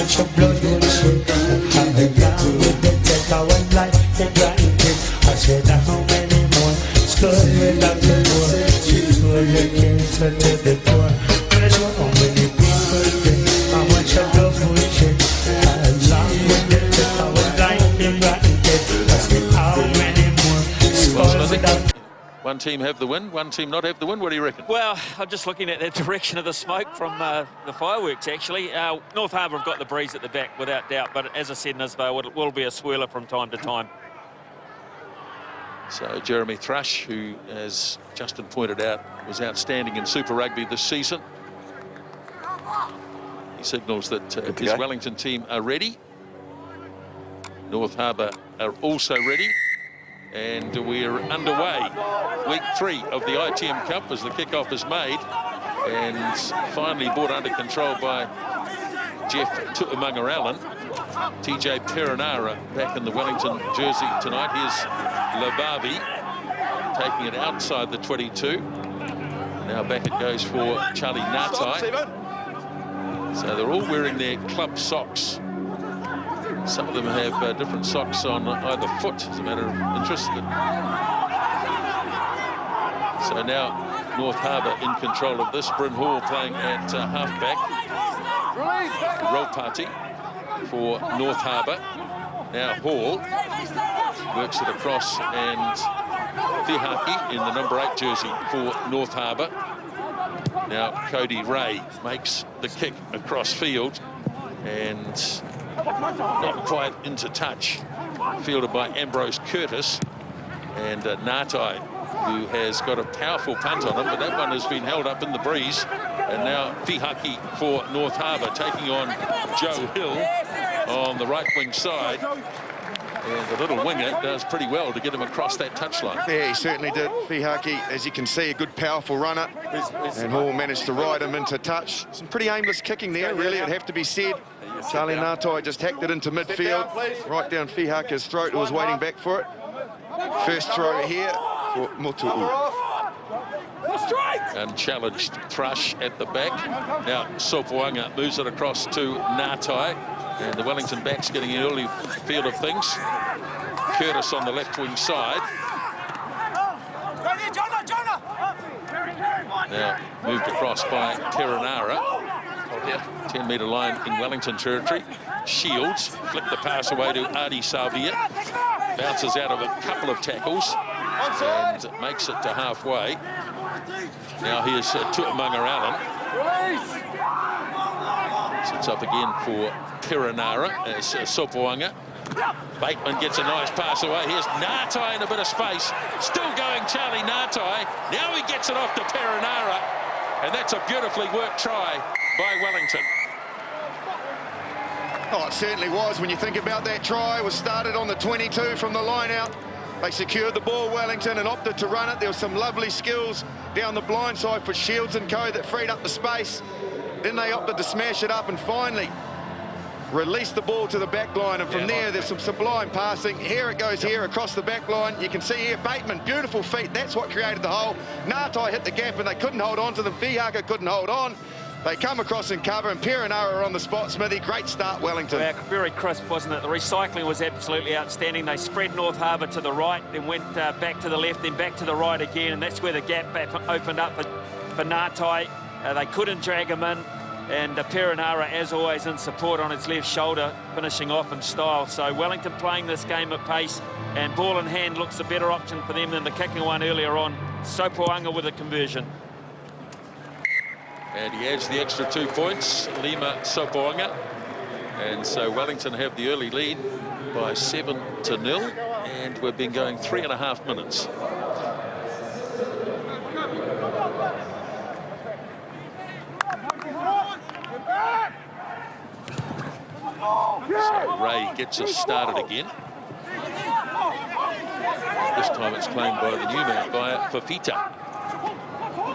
much of blood will shed. And the ground with the take our life and granted. I said how many more skulls will have the poor. People that cancer to the poor. But I don't know many people think how much of blood will shed. And long with the take our life and granted. I said how many more skulls will have. One team have the win, one team not have the win. What do you reckon? Well, I'm just looking at the direction of the smoke from the fireworks, actually. North Harbour have got the breeze at the back, without doubt. But as I said, Nisbah, it will be a swirler from time to time. So Jeremy Thrush, who, as Justin pointed out, was outstanding in Super Rugby this season. He signals that his Wellington team are ready. North Harbour are also ready. And we're underway. Week 3 of the ITM Cup as the kickoff is made. And finally brought under control by Jeff Tu'umunga-Allen. TJ Perenara back in the Wellington jersey tonight. Here's Lavavi taking it outside the 22. Now back it goes for Charlie Ngatai. So they're all wearing their club socks. Some of them have different socks on either foot, as a matter of interest. So now North Harbour in control of this. Bryn Hall playing at halfback. Ropati for North Harbour. Now Hall works it across, and Fihaki in the number 8 jersey for North Harbour. Now Cody Ray makes the kick across field, and not quite into touch. Fielded by Ambrose Curtis, and Ngatai, who has got a powerful punt on him, but that one has been held up in the breeze. And now Fihaki for North Harbour taking on Joe Hill on the right wing side. And the little winger does pretty well to get him across that touchline. Yeah, he certainly did. Fihaki, as you can see, a good powerful runner. And Hall managed to ride him into touch. Some pretty aimless kicking there, really, it'd have to be said. Charlie Ngatai just hacked it into midfield, right down Fihaki's throat, who was waiting back for it. First throw here for Motu'u. Unchallenged Thrush at the back. Now Sopoanga moves it across to Ngatai. And the Wellington backs getting an early field of things. Curtis on the left wing side. Now moved across by Perenara. 10-metre line in Wellington territory. Shields flicked the pass away to Adi Savia. Bounces out of a couple of tackles and makes it to halfway. Now here's Tu'umunga-Allen. Sits up again for Perenara as Sopoanga. Bateman gets a nice pass away. Here's Ngatai in a bit of space. Still going, Charlie Ngatai. Now he gets it off to Perenara. And that's a beautifully worked try by Wellington. Oh, it certainly was. When you think about that try, it was started on the 22 from the line out. They secured the ball, Wellington, and opted to run it. There were some lovely skills down the blind side for Shields and co that freed up the space. Then they opted to smash it up and finally release the ball to the back line, and from there there's some sublime passing. Here it goes here across the back line. You can see here Bateman, beautiful feet. That's what created the hole. Ngatai hit the gap and they couldn't hold on to them. Fihaka couldn't hold on. They come across in cover, and Perenara are on the spot. Smithy, great start, Wellington. Yeah, very crisp, wasn't it? The recycling was absolutely outstanding. They spread North Harbour to the right, then went back to the left, then back to the right again, and that's where the gap opened up for Ngatai. They couldn't drag him in, and Perenara, as always, in support on its left shoulder, finishing off in style. So Wellington playing this game at pace, and ball in hand looks a better option for them than the kicking one earlier on. Sopoanga with a conversion. And he adds the extra 2 points, Lima Sopoanga. And so Wellington have the early lead by 7-0, and we've been going 3.5 minutes. So Ray gets us started again. This time it's claimed by the new man, by Fafita.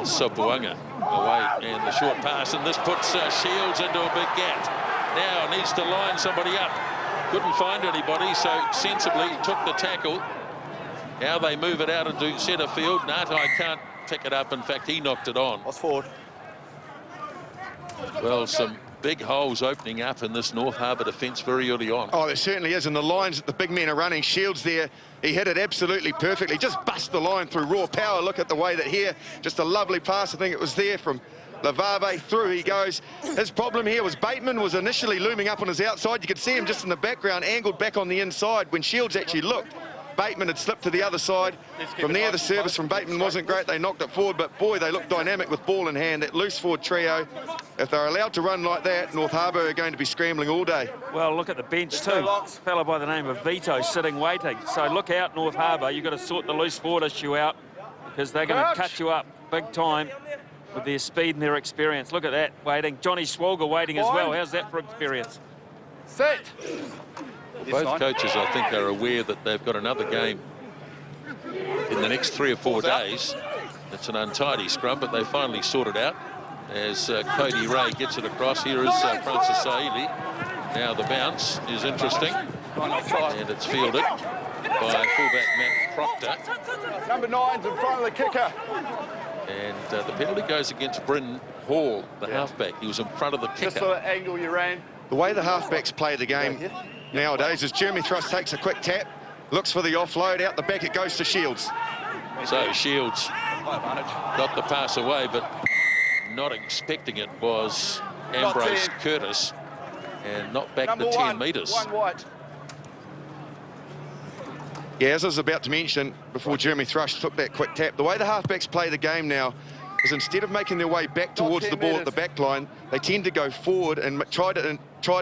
Sopoanga away, and the short pass, and this puts Shields into a big gap. Now needs to line somebody up. Couldn't find anybody, so sensibly took the tackle. Now they move it out into centre field. Ngatai can't pick it up. In fact, he knocked it on. Lost forward. Well, some big holes opening up in this North Harbour defence very early on. Oh, there certainly is, and the lines that the big men are running. Shields there, he hit it absolutely perfectly. Just bust the line through raw power. Look at the way that here, just a lovely pass. I think it was there from Lavave, through he goes. His problem here was Bateman was initially looming up on his outside. You could see him just in the background, angled back on the inside. When Shields actually looked, Bateman had slipped to the other side. From there, the service from Bateman wasn't great. They knocked it forward, but boy, they looked dynamic with ball in hand. That loose forward trio, if they're allowed to run like that, North Harbour are going to be scrambling all day. Well, look at the bench too. A fellow by the name of Vito sitting waiting. So look out, North Harbour. You've got to sort the loose forward issue out because they're going to cut you up big time with their speed and their experience. Look at that, waiting. Johnny Swalger waiting as well. How's that for experience? Set. Both coaches, I think, are aware that they've got another game in the next 3 or 4 days. It's an untidy scrum, but they finally sort it out as Cody Ray gets it across. Here is Francis Saili. Now the bounce is interesting, and it's fielded by fullback Matt Proctor. Number 9's in front of the kicker. And the penalty goes against Bryn Hall, the halfback. He was in front of the kicker. Just for the angle you ran. The way the halfbacks play the game nowadays is Jeremy Thrust takes a quick tap, looks for the offload, out the back it goes to Shields. So Shields got the pass away, but not expecting it was Ambrose Curtis, and not back the 10 metres. One white. Yeah, as I was about to mention before Jeremy Thrush took that quick tap, the way the halfbacks play the game now is instead of making their way back towards the ball at the back line, they tend to go forward and try to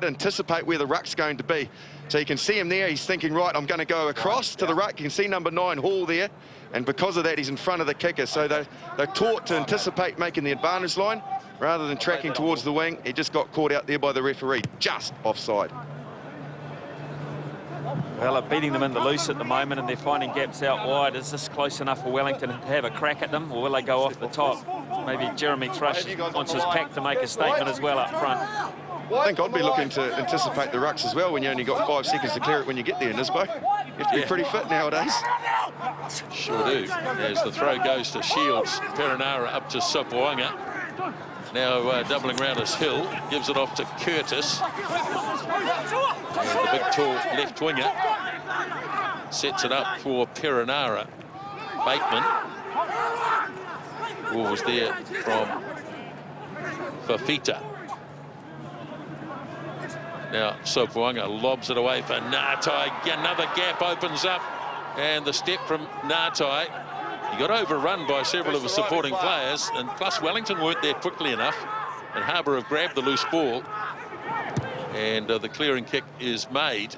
anticipate where the ruck's going to be. So you can see him there, he's thinking, right, I'm going to go across to the ruck. You can see number 9, Hall, there, and because of that, he's in front of the kicker. So they're taught to anticipate making the advantage line rather than tracking towards the wing. He just got caught out there by the referee, just offside. Well, they're beating them in the loose at the moment, and they're finding gaps out wide. Is this close enough for Wellington to have a crack at them, or will they go off the top? Maybe Jeremy Thrush wants his pack to make a statement as well up front. I think I'd be looking to anticipate the rucks as well when you only got 5 seconds to clear it when you get there, Nisbo. You have to be pretty fit nowadays. Sure do. As the throw goes to Shields, Perenara up to Sopoanga. Now doubling round his hill, gives it off to Curtis. And the big tall left winger sets it up for Perenara. Bateman. Ball was there from Fafita. Now Sopoanga lobs it away for Ngatai. Another gap opens up, and the step from Ngatai. He got overrun by several of his supporting players, and plus Wellington weren't there quickly enough, and Harbour have grabbed the loose ball, and the clearing kick is made.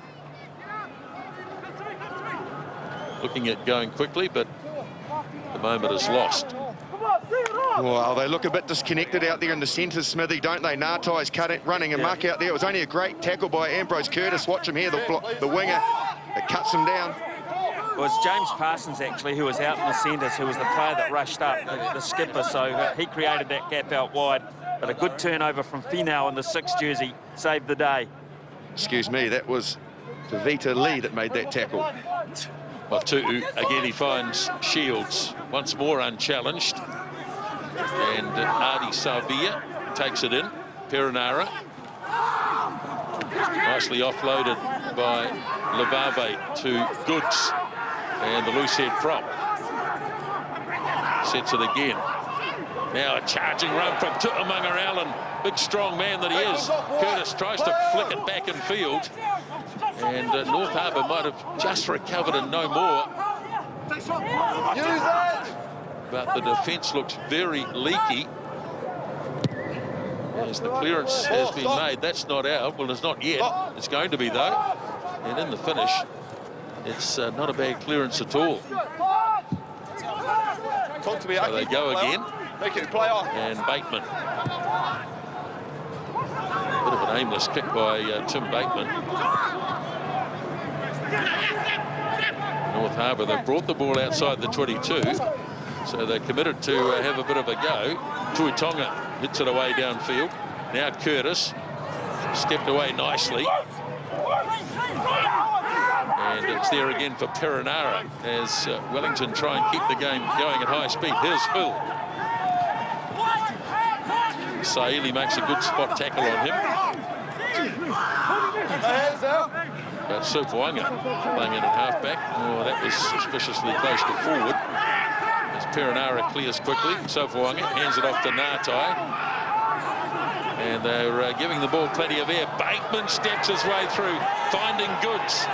Looking at going quickly, but the moment is lost. Well, they look a bit disconnected out there in the centre, Smithy, don't they? Ngatai's running a muck out there. It was only a great tackle by Ambrose Curtis. Watch him here, the winger that cuts him down. Well, it's James Parsons, actually, who was out in the centres, who was the player that rushed up, the skipper, so he created that gap out wide. But a good turnover from Finau in the 6th jersey saved the day. Excuse me, that was Vita Lee that made that tackle. Well, again, he finds Shields once more unchallenged. And Ardi Salvia takes it in. Perenara. Nicely offloaded by Lavave to Goods. And the loose head prop sets it again. Now a charging run from Tu'umunga Allen. Big strong man that he is. Curtis tries to flick it back in field. And North Harbour might have just recovered and no more. Use that! But the defence looks very leaky. As the clearance has been made, that's not out. Well, it's not yet. It's going to be, though. And in the finish, it's not a bad clearance at all. Talk to me, so they go again. Make it play off. And Bateman. Bit of an aimless kick by Tim Bateman. North Harbour, they've brought the ball outside the 22. So they're committed to have a bit of a go. Tuitonga hits it away downfield. Now Curtis stepped away nicely. And it's there again for Perenara as Wellington try and keep the game going at high speed. Here's Hill. Saili makes a good spot tackle on him. But Supawanga playing in at halfback. Oh, that was suspiciously close to forward. As Perenara clears quickly, Supawanga hands it off to Ngatai. And they're giving the ball plenty of air. Bateman steps his way through, finding Goods.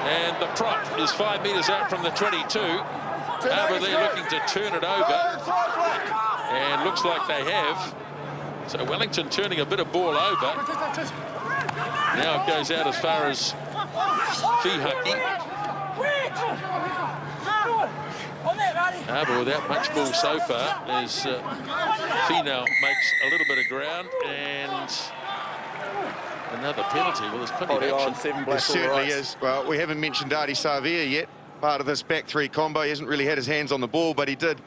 And the prop is 5 metres out from the 22. Harbour there looking to turn it over. And looks like they have. So Wellington turning a bit of ball over. Now it goes out as far as Fihaki. Harbour without much ball so far as Finau makes a little bit of ground and another penalty. Well, there's plenty of action. There certainly is. Well, we haven't mentioned Ardie Savia yet. Part of this back three combo. He hasn't really had his hands on the ball, but he did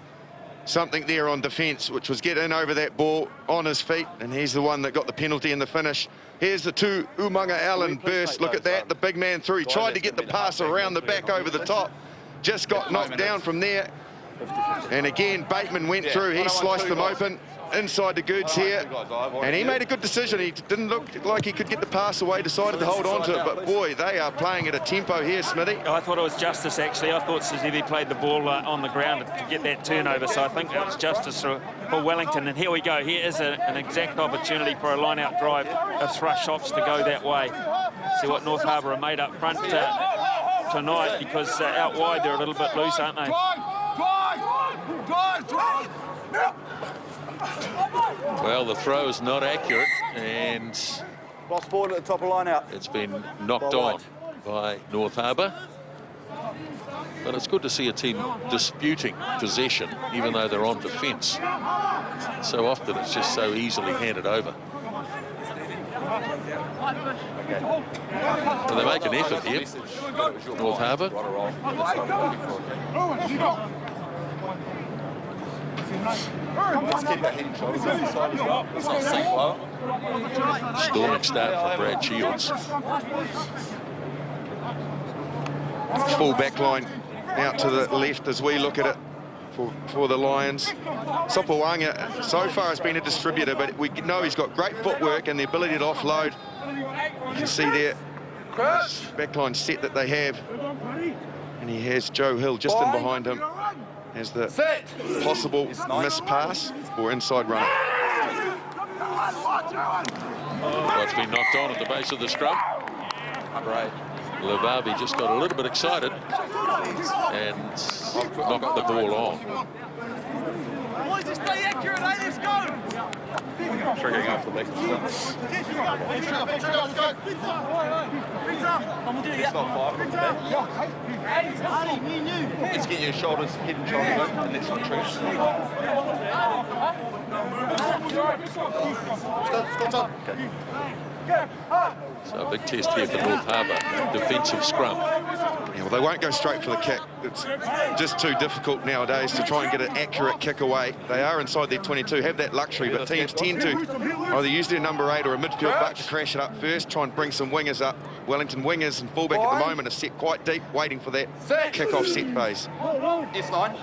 something there on defence, which was get in over that ball on his feet, and he's the one that got the penalty in the finish. Here's the two Umaga Allen burst. Look at that, the big man through. He tried to get the pass around the back over the top. Just got knocked down from there. And again, Bateman went through. He sliced them open inside the goods here. And he made a good decision. He didn't look like he could get the pass away, decided to hold on to it. But boy, they are playing at a tempo here, Smithy. I thought it was justice, actually. I thought Sizivi played the ball on the ground to get that turnover. So I think that was justice for Wellington. And here we go. Here is an exact opportunity for a line-out drive of Thrush Hops to go that way. See what North Harbour are made up front tonight, because out wide they're a little bit loose, aren't they? Well, the throw is not accurate, and Lost forward at the top of line out. it's been knocked on by North Harbour. But it's good to see a team disputing possession, even though they're on defence. So often it's just so easily handed over. So they make an effort here, North Harbour. Storming start for Brad Shields. Full back line out to the left as we look at it for the Lions. Supawanga so far has been a distributor, but we know he's got great footwork and the ability to offload. You can see there, backline set that they have. And he has Joe Hill just in behind him as the possible miss pass or inside run. Well, it's been knocked on at the base of the scrum. Right. Levavi just got a little bit excited and knocked the ball on. Boys, just stay accurate, eh? Let's go! Triggering off the leg. It's not far from there. Let's get your shoulders, head and shoulders open, and let's not trigger. So a big test here for North Harbour, defensive scrum. Yeah, well, they won't go straight for the kick. It's just too difficult nowadays to try and get an accurate kick away. They are inside their 22, have that luxury, but teams tend to either use their number 8 or a midfield back to crash it up first, try and bring some wingers up. Wellington wingers and fullback at the moment are set quite deep, waiting for that kick-off set phase. Yes, 9.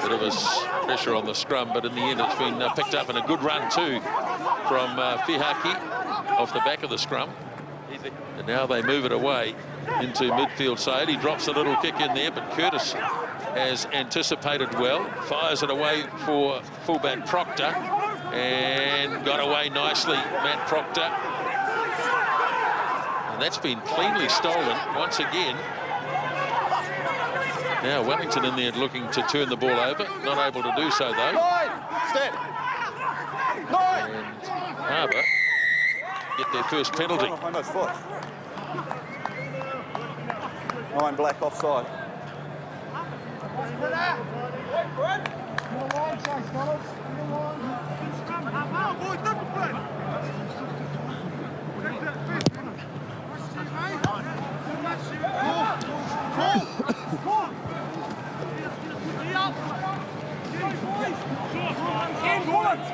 Bit of a pressure on the scrum, but in the end it's been picked up in a good run too from Fihaki off the back of the scrum. And now they move it away into midfield side. He drops a little kick in there, but Curtis has anticipated well, fires it away for fullback Proctor, and got away nicely, Matt Proctor. And that's been cleanly stolen once again. Now Wellington in there looking to turn the ball over, not able to do so though. 9. Step. 9. And Harbour get their first penalty. Almost foot. 9 black offside.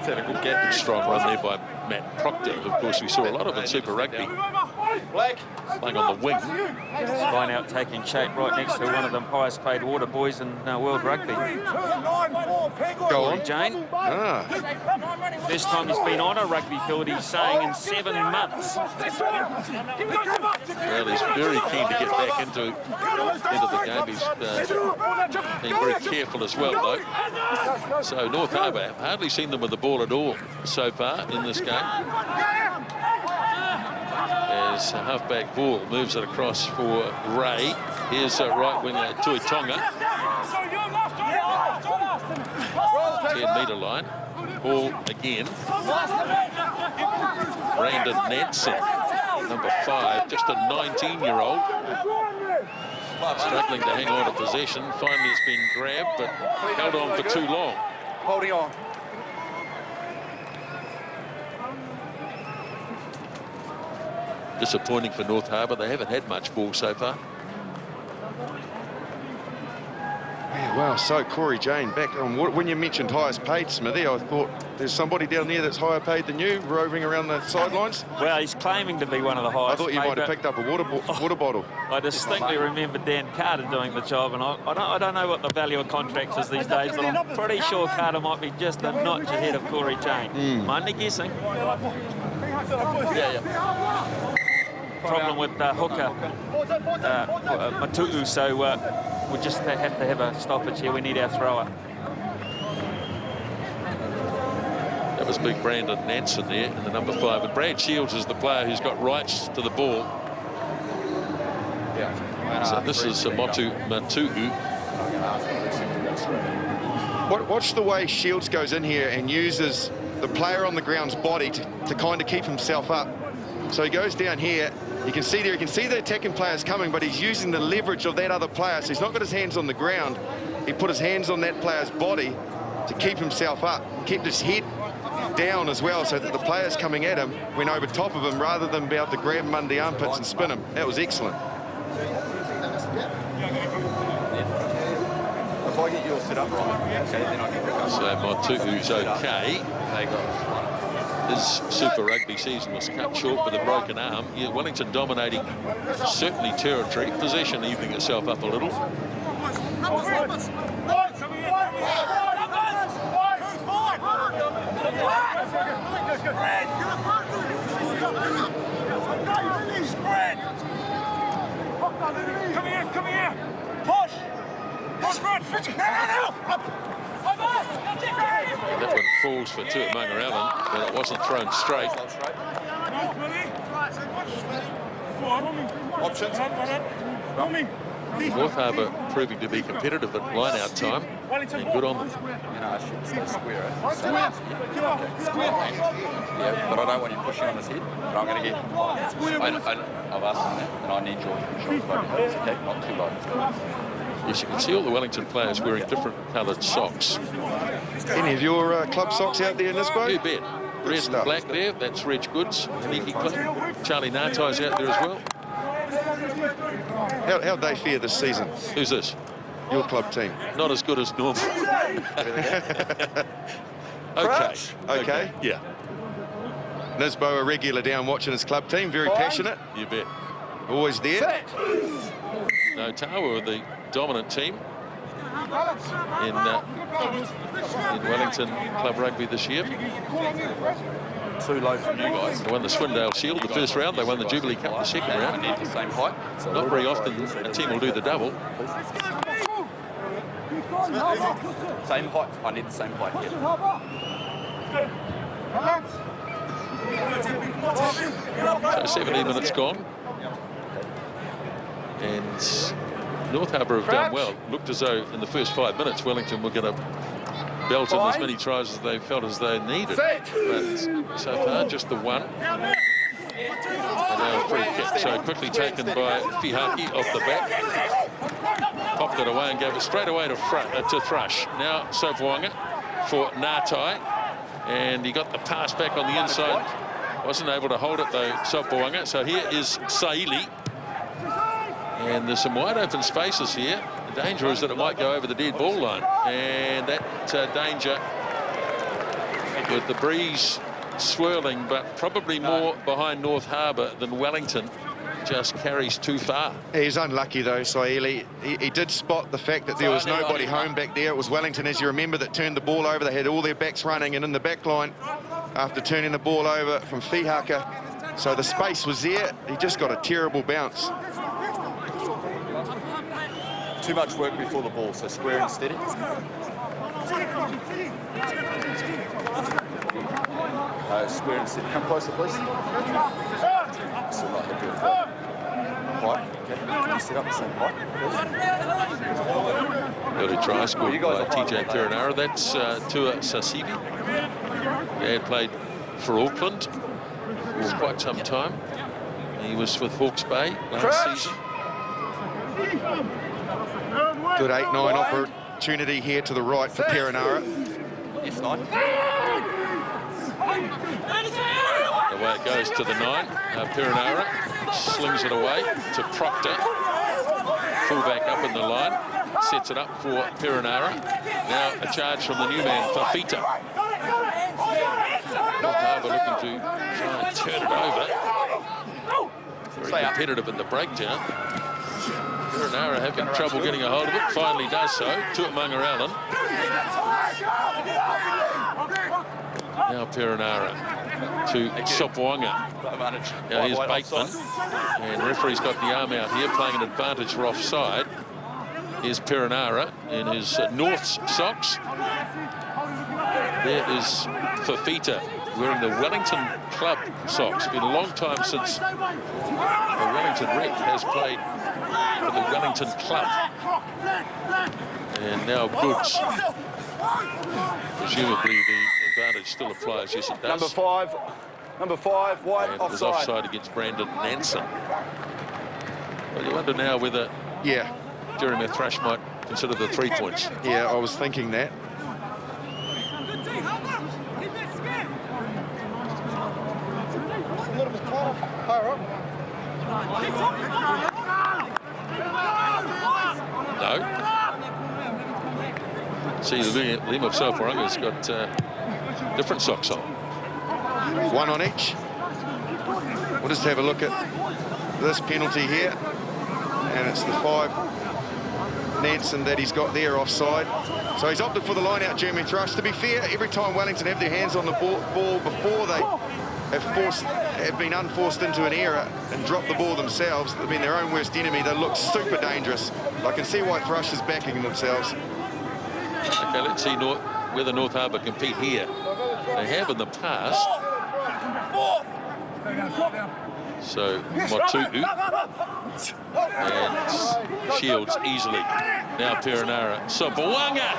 Had a good get. Strong run there by Matt Proctor. Of course, we saw a lot of in Super Rugby. Black. Playing on the wing. Line out taking shape right next to one of the highest paid water boys in World Rugby. Go on. Jane. Ah, First time he's been on a rugby field, he's saying, in 7 months. Well, he's very keen to get back into the game. He's been very careful as well, though. So North Harbour, I've hardly seen them with the ball at all so far in this game. As a halfback ball moves it across for Ray. Here's right winger Tui Tonga. 10-metre line. Ball again. Brandon Nansen, number 5, just a 19-year-old. Struggling to hang on to possession. Finally it's been grabbed, but held on for too long. Holding on. Disappointing for North Harbour. They haven't had much ball so far. yeah, wow. So Corey Jane back on. When you mentioned highest paid, Smithy, I thought there's somebody down there that's higher paid than you, roving around the sidelines. Well, he's claiming to be one of the I highest thought you paid, might have but picked up a water bottle. I distinctly remember Dan Carter doing the job, and I don't know what the value of contracts is these days, but I'm pretty sure Carter might be just a notch ahead of Corey Jane. I'm only guessing. Yeah. Problem with hooker Matu'u, so we just have to have a stoppage here. We need our thrower. That was big Brandon Nansen there in the number 5. And Brad Shields is the player who's got rights to the ball. Yeah. So this is Matu'u. Watch the way Shields goes in here and uses the player on the ground's body to kind of keep himself up. So he goes down here. You can see there, you can see the attacking players coming, but he's using the leverage of that other player. So he's not got his hands on the ground. He put his hands on that player's body to keep himself up, kept his head down as well, so that the players coming at him went over top of him rather than be able to grab him under the armpits and spin him. That was excellent. If I get yours set up right, okay, then I can pick up. So Matu'u's okay. They got His Super Rugby season was cut short with a broken arm. Yeah, Wellington dominating certainly territory. Possession evening itself up a little. Come here. Push. That one falls for Tuamunga Allen, but it wasn't thrown straight. options. North Harbour proving to be competitive at line-out time, and good on them. You know, I should stay square. Yeah, but I don't want you pushing on his head. But I'm going to get. I've asked him that, and I need your shots by okay, not too low. Yes, you can see all the Wellington players wearing different coloured socks. Any of your club socks out there in this boat? You bet. Red and black there, that's Reg Goods, Niki Club. Charlie Nartai's out there as well. How'd they fare this season? Who's this? Your club team. Not as good as normal. Okay. Yeah. Nisbo, a regular down watching his club team, very passionate, You bet. always there. No, Tawa were the dominant team in Wellington Club Rugby this year. Too low from you guys. They won the Swindale Shield the first round. They won the Jubilee Cup the second I round. need the same height. So Not very often a team will do the double. same height. I need the same height. Yeah. So 17 minutes gone. And North Harbour have done well. Looked as though in the first 5 minutes Wellington were going to belt in as many tries as they felt as they needed. But so far, just the one. And now a free kick. So quickly taken by Fihaki off the back. Popped it away and gave it straight away to Thrush. Now Sopuanga for Ngatai. And he got the pass back on the inside. Wasn't able to hold it though, Sopuanga. So here is Saili. And there's some wide open spaces here. The danger is that it might go over the dead ball line. And that danger with the breeze swirling, but probably more behind North Harbour than Wellington. Just carries too far. He's unlucky though, Saili. He did spot the fact that there was nobody home back there. It was Wellington, as you remember, that turned the ball over. They had all their backs running, and in the back line, after turning the ball over from Fihaka, so the space was there. He just got a terrible bounce. Too much work before the ball, so square and steady. Square and steady. Come closer, please. Still not happy with that. Right, okay. Can you sit up the same height, please? Early try scored by TJ Perenara. That's Tua Sasivi. He had played for Auckland for quite some time. He was with Hawke's Bay last season. Good 8-9 opportunity here to the right for Perenara. Yes, 9. Away it goes to the 9. Perenara slings it away to Proctor. Fullback up in the line. Sets it up for Perenara. Now a charge from the new man, Fafita. North Harbour looking to try and turn it over. Very competitive in the breakdown. Perenara having trouble getting a hold of it. Finally does so. Tuamunga Allen. Now Perenara to Sopoanga. Now here's Bateman. And referee's got the arm out here, playing an advantage for offside. Here's Perenara in his North's socks. There is Fafita wearing the Wellington club socks. It's been a long time since the Wellington Rec has played for the Wellington club. And now Goods. Presumably the advantage still applies. Yes, it does. Number 5, wide, and it was offside against Brandon Nansen. Well, you wonder now whether Jeremy Thrush might consider the 3 points. Yeah, I was thinking that. No. See, Liam of Soporanga's got different socks on. One on each. We'll just have a look at this penalty here. And it's the 5 Nansen that he's got there offside. So he's opted for the line out, Jeremy Thrush. To be fair, every time Wellington have their hands on the ball before they have been unforced into an error and dropped the ball themselves, they've been their own worst enemy. They look super dangerous. I can see why Thrush is backing themselves. Okay, let's see whether North Harbour compete here. They have in the past. So Motu'u and Shields easily. Now Perenara. Sopoanga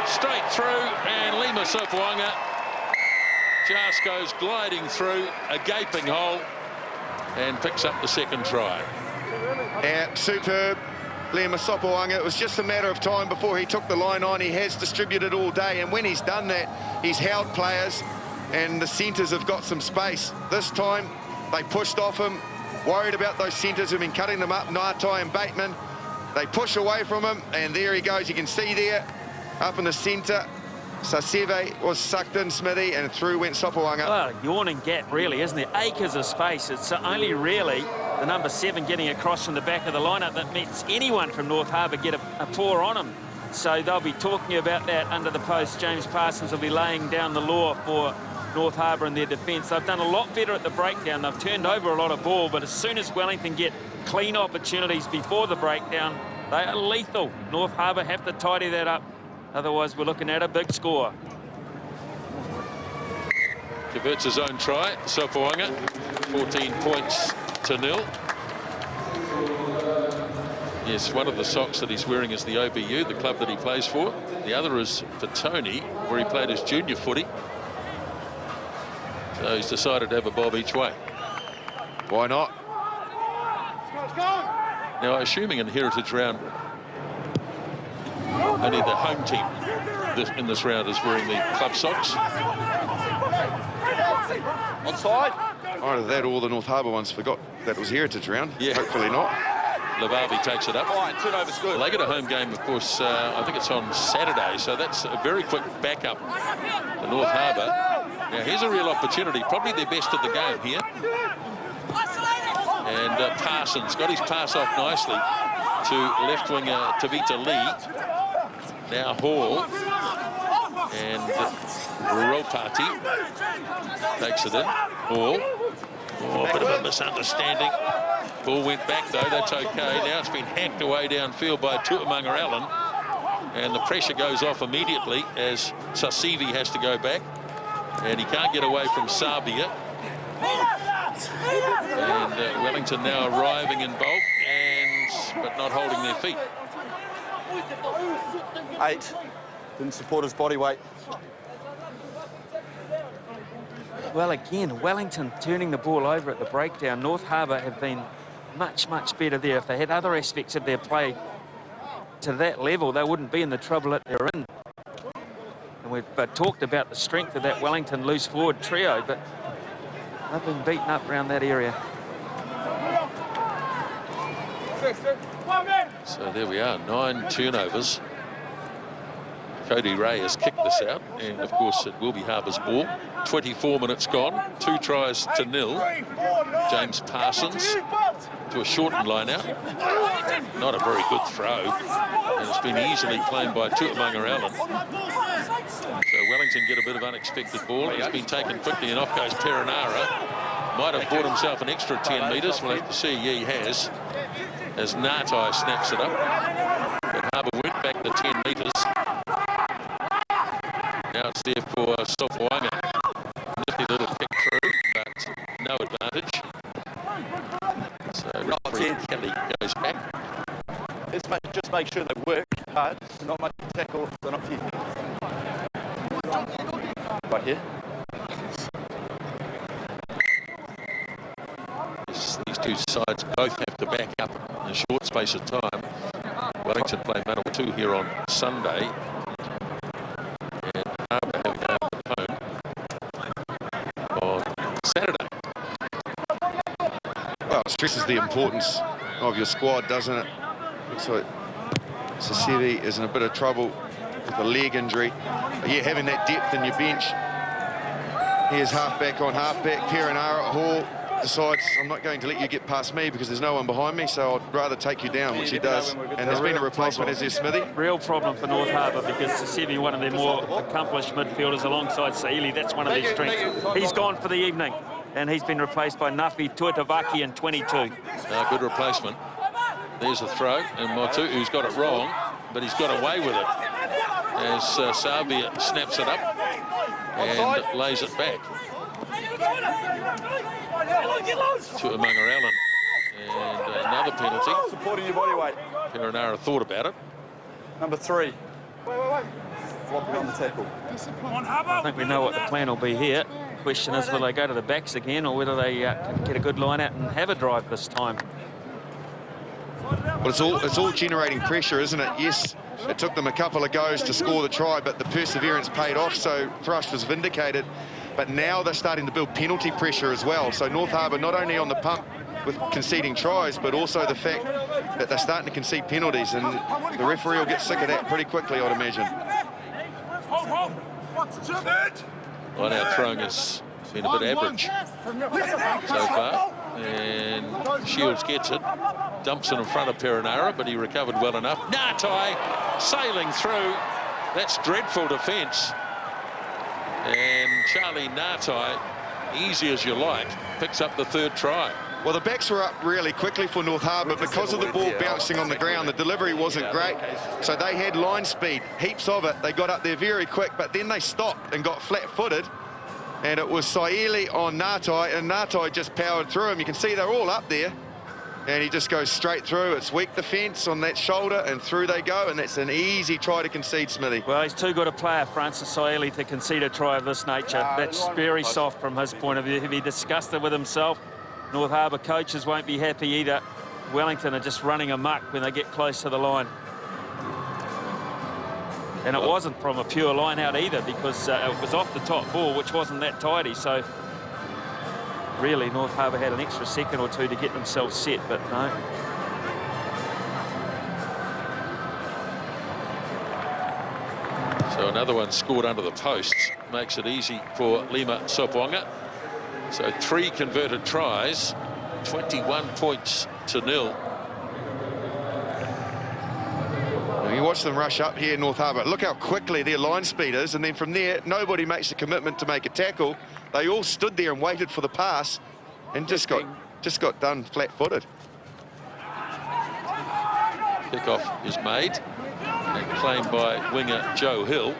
straight through, and Lima Sopoanga just goes gliding through a gaping hole and picks up the second try. Yeah, superb. Lima Sopoanga. It was just a matter of time before he took the line on. He has distributed all day, and when he's done that, he's held players, and the centres have got some space. This time, they pushed off him, worried about those centres who've been cutting them up, Ngātai and Bateman. They push away from him, and there he goes. You can see there, up in the centre, Saseve was sucked in, Smithy, and through went Sopoanga. Well, yawning gap, really, isn't it? Acres of space. It's only really the number 7 getting across from the back of the lineup that lets anyone from North Harbour get a paw on him. So they'll be talking about that under the post. James Parsons will be laying down the law for North Harbour in their defence. They've done a lot better at the breakdown. They've turned over a lot of ball, but as soon as Wellington get clean opportunities before the breakdown, they are lethal. North Harbour have to tidy that up. Otherwise, we're looking at a big score. Converts his own try, Sopoanga, 14 points to 0. Yes, one of the socks that he's wearing is the OBU, the club that he plays for. The other is for Tony, where he played his junior footy. So he's decided to have a bob each way. Why not? Now, assuming in Heritage round, only the home team in this round is wearing the club socks. Onside. Either that or the North Harbour ones forgot that it was Heritage round. Yeah. Hopefully not. Lavavi takes it up. Fine, turnover's good. Well, they get a home game, of course, I think it's on Saturday, so that's a very quick backup for North Harbour. Now, here's a real opportunity, probably their best of the game here. And Parsons got his pass off nicely to left winger Tavita Lee. Now Hall and Ropati takes it in. Hall. Oh, a bit of a misunderstanding. Ball went back though, that's okay. Now it's been hacked away downfield by Tuamanga Allen. And the pressure goes off immediately as Sasivi has to go back. And he can't get away from Sabia. And Wellington now arriving in bulk, but not holding their feet. 8. Didn't support his body weight. Well, again, Wellington turning the ball over at the breakdown. North Harbour have been much, much better there. If they had other aspects of their play to that level, they wouldn't be in the trouble that they're in. And we've talked about the strength of that Wellington loose forward trio, but they've been beaten up around that area. So there we are, 9 turnovers. Cody Ray has kicked this out, and of course it will be Harbour's ball. 24 minutes gone, 2 tries to 0. James Parsons to a shortened line out. Not a very good throw, and it's been easily claimed by Tuamanga Allen. So Wellington get a bit of unexpected ball. It's been taken quickly, and off goes Perinara. Might have bought himself an extra 10 metres. We'll have to see. Yeah, he has. As Natai snaps it up. But Harbour went back to 10 metres. Now it's there for Sofawanga. Nifty little kick through, but no advantage. So referee Kelly goes back. Just make sure they work hard. Not much tackle. They're not here. Right here. These two sides both have to back up in a short space of time. Wellington play Manawatu 2 here on Sunday. And Harbour have a game at home on Saturday. Well, it stresses the importance of your squad, doesn't it? Looks like Sasivi is in a bit of trouble with a leg injury. But yeah, having that depth in your bench. Here's halfback on halfback. Perinara Hall decides, I'm not going to let you get past me because there's no one behind me, so I'd rather take you down, which he does. And there's been a replacement, as there, Smithy? Real problem for North Harbour because Sasivi, one of their more accomplished midfielders alongside Saili, that's one of their strengths. He's gone for the evening, and he's been replaced by Nafi Tuatavaki in 22. Good replacement. There's a throw, and Motu, who's got it wrong, but he's got away with it as Sabia snaps it up and lays it back to Tuamanga Allen. And another penalty. Supporting your body weight. Perinara thought about it. Number 3. Flopping on the tackle. I think we know what the plan will be here. Question is, will they go to the backs again, or whether they can get a good line out and have a drive this time? Well, it's all generating pressure, isn't it? Yes, it took them a couple of goes to score the try, but the perseverance paid off, so Thrush was vindicated. But now they're starting to build penalty pressure as well. So North Harbour not only on the pump with conceding tries, but also the fact that they're starting to concede penalties, and the referee will get sick of that pretty quickly, I'd imagine. Line-out throwing has been a bit average so far. And Shields gets it, dumps it in front of Perinara, but he recovered well enough. Natai sailing through. That's dreadful defence. And Charlie Natai, easy as you like, picks up the 3rd try. Well, the backs were up really quickly for North Harbour because of the ball bouncing on the ground. The delivery wasn't great, so they had line speed, heaps of it. They got up there very quick, but then they stopped and got flat-footed. And it was Saili on Natai, and Natai just powered through him. You can see they're all up there, and he just goes straight through. It's weak defence on that shoulder, and through they go, and that's an easy try to concede, Smithy. Well, he's too good a player, Francis Saili, to concede a try of this nature. That's very soft from his point of view. He'll be disgusted with himself. North Harbour coaches won't be happy either. Wellington are just running amok when they get close to the line. And it wasn't from a pure line out either, because it was off the top ball, which wasn't that tidy. So really, North Harbour had an extra second or two to get themselves set, but no. So another one scored under the posts. Makes it easy for Lima Sopwanga. So 3 converted tries, 21 points to 0. And you watch them rush up here, North Harbour. Look how quickly their line speed is, and then from there, nobody makes a commitment to make a tackle. They all stood there and waited for the pass, and just got done flat-footed. Kickoff is made and claimed by winger Joe Hill. He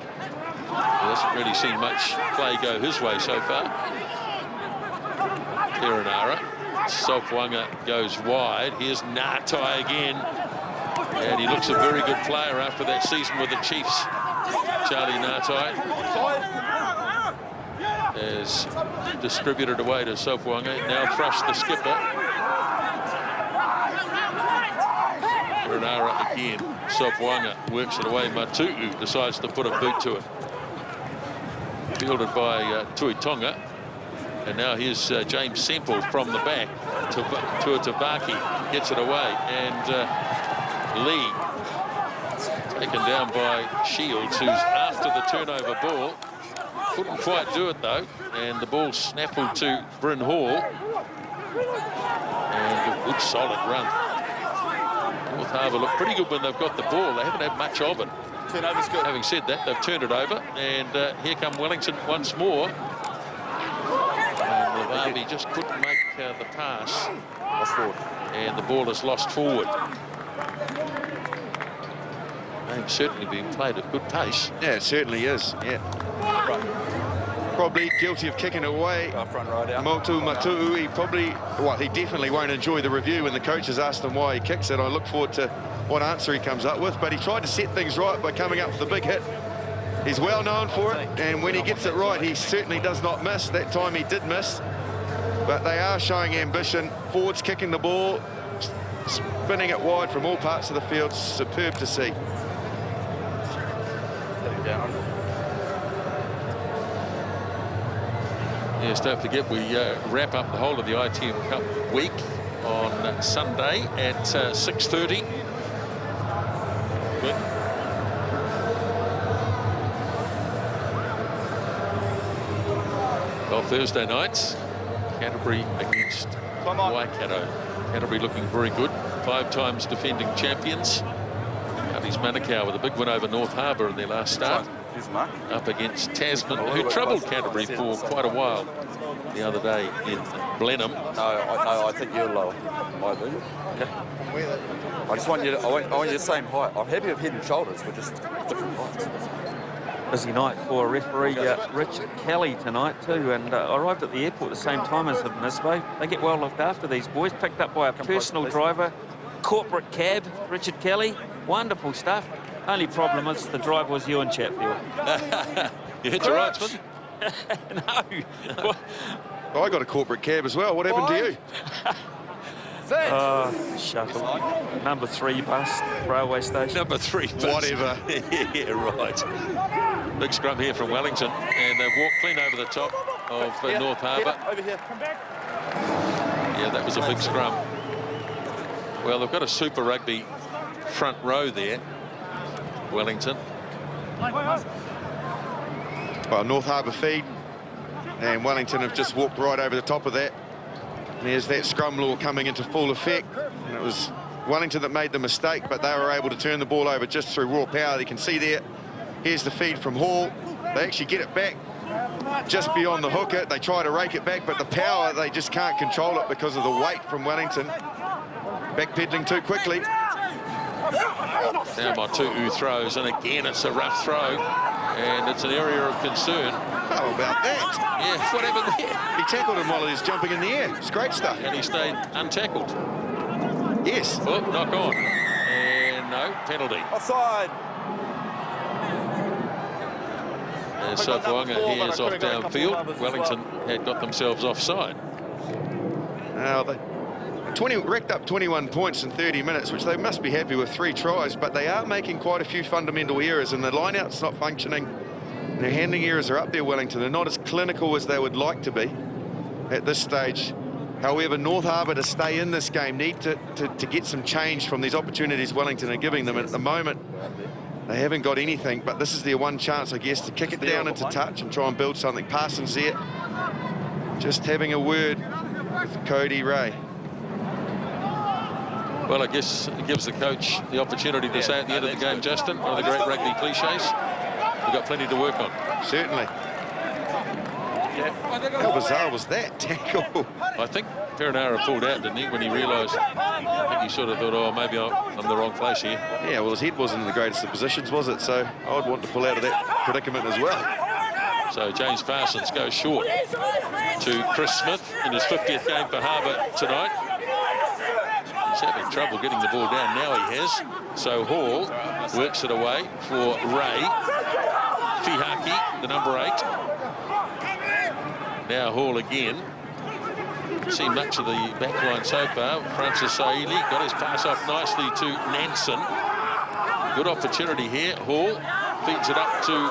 hasn't really seen much play go his way so far. Perenara. Sopwanga goes wide. Here's Natai again. And he looks a very good player after that season with the Chiefs. Charlie Natai is distributed away to Sopwanga. Now Thrush, the skipper. Perenara again. Sopwanga works it away. Matu'u decides to put a boot to it. Fielded by Tuitonga. And now here's James Semple from the back. Tuatavaki gets it away. And Lee taken down by Shields, who's after the turnover ball. Couldn't quite do it, though. And the ball snaffled to Bryn Hall. And a good solid run. North Harbour look pretty good when they've got the ball. They haven't had much of it. Turnover's good. Having said that, they've turned it over, and here come Wellington once more. And Lavavi just couldn't make the pass. Lost forward. And the ball is lost forward. Game's certainly being played at good pace. Yeah, it certainly is, yeah. Probably guilty of kicking away. Front row down. Motu Matu'u, he definitely won't enjoy the review when the coaches asked him why he kicks it. I look forward to what answer he comes up with, but he tried to set things right by coming up for the big hit. He's well known for it, and when he gets it right, he certainly does not miss. That time he did miss, but they are showing ambition. Forwards kicking the ball, spinning it wide from all parts of the field. Superb to see. Yes, don't forget, we wrap up the whole of the ITM Cup week on Sunday at 6:30. Well, Thursday nights, Canterbury against Waikato. Canterbury looking very good. 5 times defending champions. Marty's Manukau with a big win over North Harbour in their last start. Up against Tasman, who troubled Canterbury for quite a while the other day in Blenheim. No, I think you're lower. Okay. I just want you to, I want you the same height. I'm happy with head and shoulders, we're just different heights. Busy night for referee Richard Kelly tonight too, and arrived at the airport at the same time as Nisbo. They get well looked after, these boys. Picked up by a personal driver, corporate cab, Richard Kelly. Wonderful stuff. Only problem is the driver was Ewan Chatfield. You hit your Wrightsman? No. I got a corporate cab as well. What happened to you? Shuttle. Number 3 bus, railway station. Number 3 bus. Whatever. Yeah, right. Big scrum here from Wellington, and they've walked clean over the top of North Harbour. Over here. Yeah, that was a big scrum. Well, they've got a Super Rugby front row there, Wellington. Well, North Harbour feed, and Wellington have just walked right over the top of that. And there's that scrum law coming into full effect, and it was Wellington that made the mistake, but they were able to turn the ball over just through raw power. You can see there, here's the feed from Hall. They actually get it back just beyond the hooker. They try to rake it back, but the power, they just can't control it because of the weight from Wellington. Backpedaling too quickly. Now Matu'u throws, and again it's a rough throw, and it's an area of concern. How about that? Yeah, what happened there? He tackled him while he was jumping in the air. It's great stuff. And he stayed untackled. Yes. Oh, knock on. And no, penalty. Offside. And Sopwanga here's off downfield. Wellington had got themselves offside. Now they racked up 21 points in 30 minutes, which they must be happy with 3 tries, but they are making quite a few fundamental errors, and the line-out's not functioning. And their handling errors are up there, Wellington. They're not as clinical as they would like to be at this stage. However, North Harbour, to stay in this game, need to get some change from these opportunities Wellington are giving them. And at the moment, They haven't got anything, but this is their one chance, I guess, to kick it down into touch and try and build something. Parsons there, just having a word with Cody Ray. Well, I guess it gives the coach the opportunity to say at the end of the game, Justin, one of the great rugby cliches, we've got plenty to work on. Certainly. How bizarre was that tackle? I think Perenara pulled out, didn't he, when he realised, I think he sort of thought, oh, maybe I'm the wrong place here. Yeah, well, his head wasn't in the greatest of positions, was it? So I'd want to pull out of that predicament as well. So James Parsons goes short to Chris Smith in his 50th game for Harbour tonight. He's having trouble getting the ball down. Now he has. So Hall works it away for Ray. Fihaki, the number 8. Now Hall again. Seen much of the back line so far. Francis Saili got his pass off nicely to Nansen. Good opportunity here. Hall feeds it up to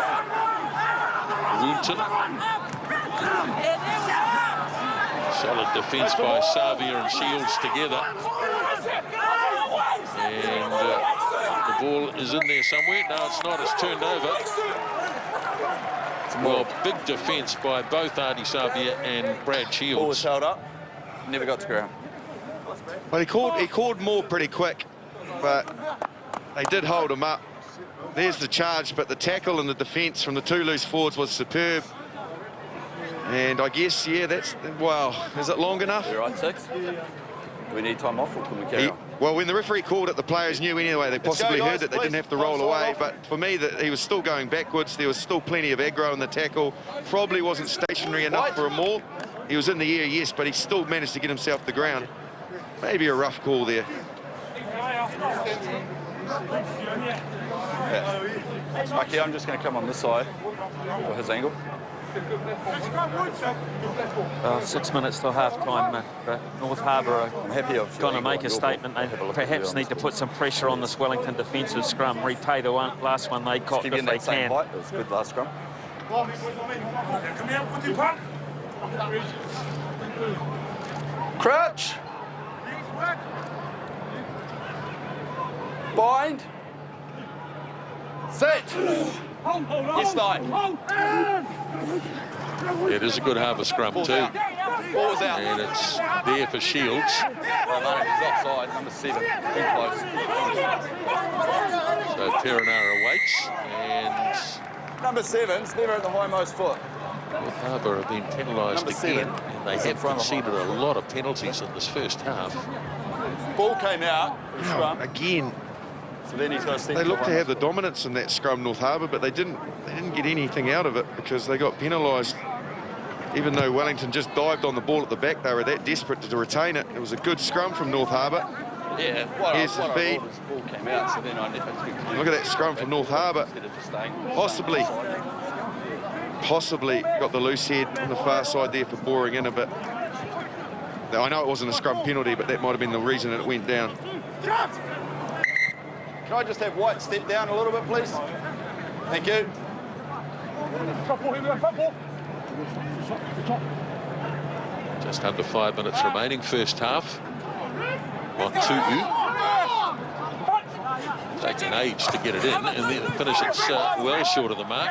Wellington. Solid defence by Savia and Shields together. And the ball is in there somewhere. No, it's not. It's turned over. Well, big defence by both Artie Savia and Brad Shields. Ball was held up. Never got to ground. Well, he called more pretty quick, but they did hold him up. There's the charge, but the tackle and the defence from the 2 loose forwards was superb. And I guess, yeah, that's, well, is it long enough? You're right, 6. Do we need time off or can we carry on? Well, when the referee called it, the players knew anyway. They possibly heard that they didn't have to roll away. But for me, that he was still going backwards. There was still plenty of aggro in the tackle. Probably wasn't stationary enough for a maul. He was in the air, yes, but he still managed to get himself to the ground. Maybe a rough call there. Yeah. Okay, I'm just going to come on this side for his angle. 6 minutes till half-time. North Harbour are going to make a statement. They perhaps need to put some pressure on this Wellington defensive scrum, repay the last one they caught if they can. It was a good last scrum. Crouch. Bind. Set. Yes, nine. It is a good Harbour scrum too. Ball was out. And it's there for Shields. Well, no, he's offside, number 7. Been close. So Perenara waits, and Number 7's never at the highmost foot. North Harbour have been penalised Number again. 7 And they have conceded a lot of penalties in this first half. Ball came out, scrum. Again, So then he's got to step they to looked to one. have the dominance in that scrum, North Harbour, but they didn't get anything out of it because they got penalised. Even though Wellington just dived on the ball at the back, they were that desperate to retain it. It was a good scrum from North Harbour. Yeah, Here's the feed. Ball came out, so then I Look at that scrum from North Harbour. Possibly got the loose head on the far side there for boring in a bit. Now, I know it wasn't a scrum penalty, but that might have been the reason it went down. Can I just have White step down a little bit, please? Thank you. Just under 5 minutes remaining, first half. Tu'u. Takes an age to get it in, and then finish it well short of the mark.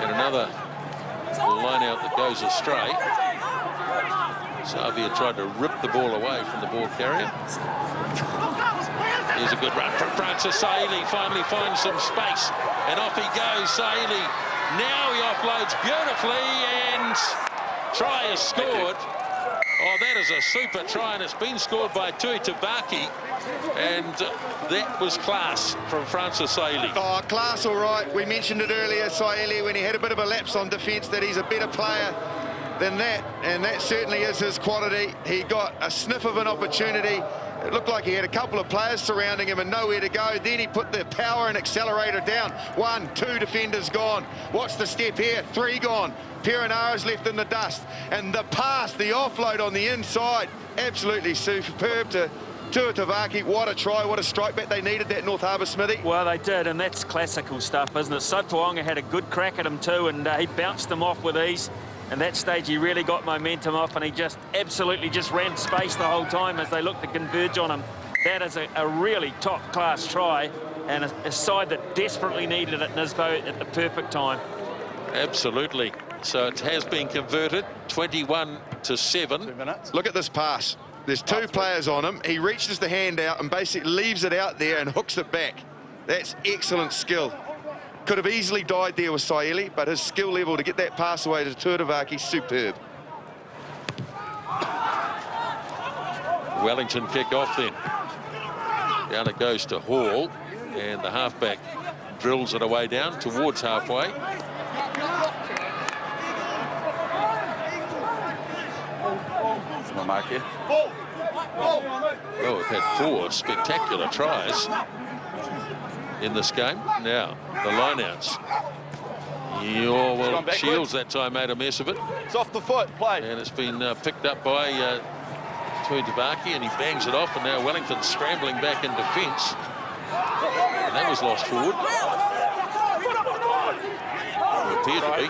And another line out that goes astray. Savia tried to rip the ball away from the ball carrier. Here's a good run from Francis Saili. Finally finds some space, and off he goes. Saili. Now he offloads beautifully, and try is scored. Oh, that is a super try, and it's been scored by Tui Tabaki, and that was class from Francis Saili. Oh, class, all right. We mentioned it earlier, Saili, when he had a bit of a lapse on defence, that he's a better player than that, and that certainly is his quality. He got a sniff of an opportunity. It looked like he had a couple of players surrounding him and nowhere to go. Then he put the power and accelerator down. 1, 2 defenders gone. What's the step here? 3 gone. Perenara's left in the dust. And the pass, the offload on the inside, absolutely superb to Tuatavaki. What a try, what a strike back. They needed that, North Harbour, Smithy. Well, they did, and that's classical stuff, isn't it? Sotuonga had a good crack at him too, and he bounced them off with ease. And that stage, he really got momentum off, and he just absolutely just ran space the whole time as they looked to converge on him. That is a really top-class try, and a side that desperately needed it, Nisbo, at the perfect time. Absolutely. So it has been converted, 21-7. 2 minutes. Look at this pass. There's two players on him. He reaches the hand out and basically leaves it out there and hooks it back. That's excellent skill. Could have easily died there with Saili, but his skill level to get that pass away to Tuivasa, superb. Wellington kick off then. Down it goes to Hall, and the halfback drills it away down towards halfway. That's my mark here. Well, we've had 4 spectacular tries in this game. Now, the lineouts. Well, Shields that time made a mess of it. It's off the foot, play. And it's been picked up by Tuivasa, and he bangs it off, and now Wellington's scrambling back in defence. And that was lost forward. It appeared to be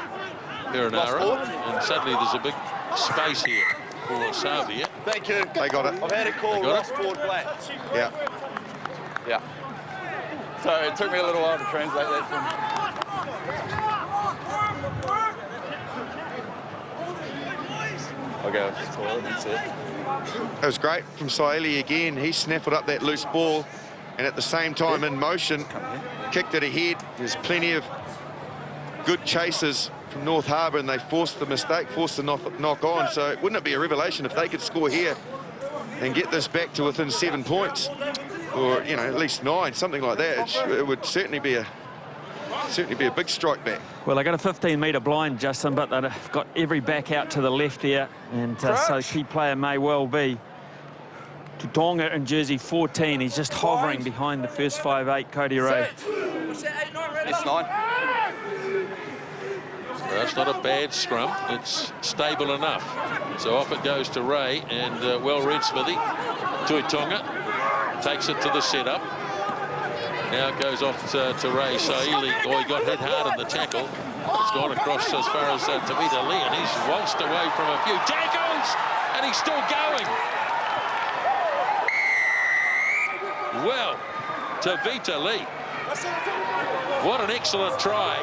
Perenara, and suddenly there's a big space here for Savia. Thank you. They got it. I've had it called lost forward black. Yeah. Yeah. So it took me a little while to translate that from. Okay, I'll just call it and see it. That was great from Saili again. He snaffled up that loose ball and at the same time in motion, kicked it ahead. There's plenty of good chasers from North Harbour, and they forced the mistake, forced the knock on. So wouldn't it be a revelation if they could score here and get this back to within 7 points, or at least 9, something like that? It would certainly be a big strike back. Well, they got a 15-metre blind, Justin, but they've got every back out to the left there, and so key player may well be Tutonga in jersey 14. He's just hovering behind the first 5'8", Cody Ray. It's 9. That's not a bad scrum. It's stable enough. So off it goes to Ray, and well read, Smithy. Tuitonga takes it to the setup. Now it goes off to Ray Saili. Oh, he got hit hard in the tackle. It's gone across as far as Tavita Lee, and he's waltzed away from a few tackles, and he's still going. Well, Tavita Lee. What an excellent try.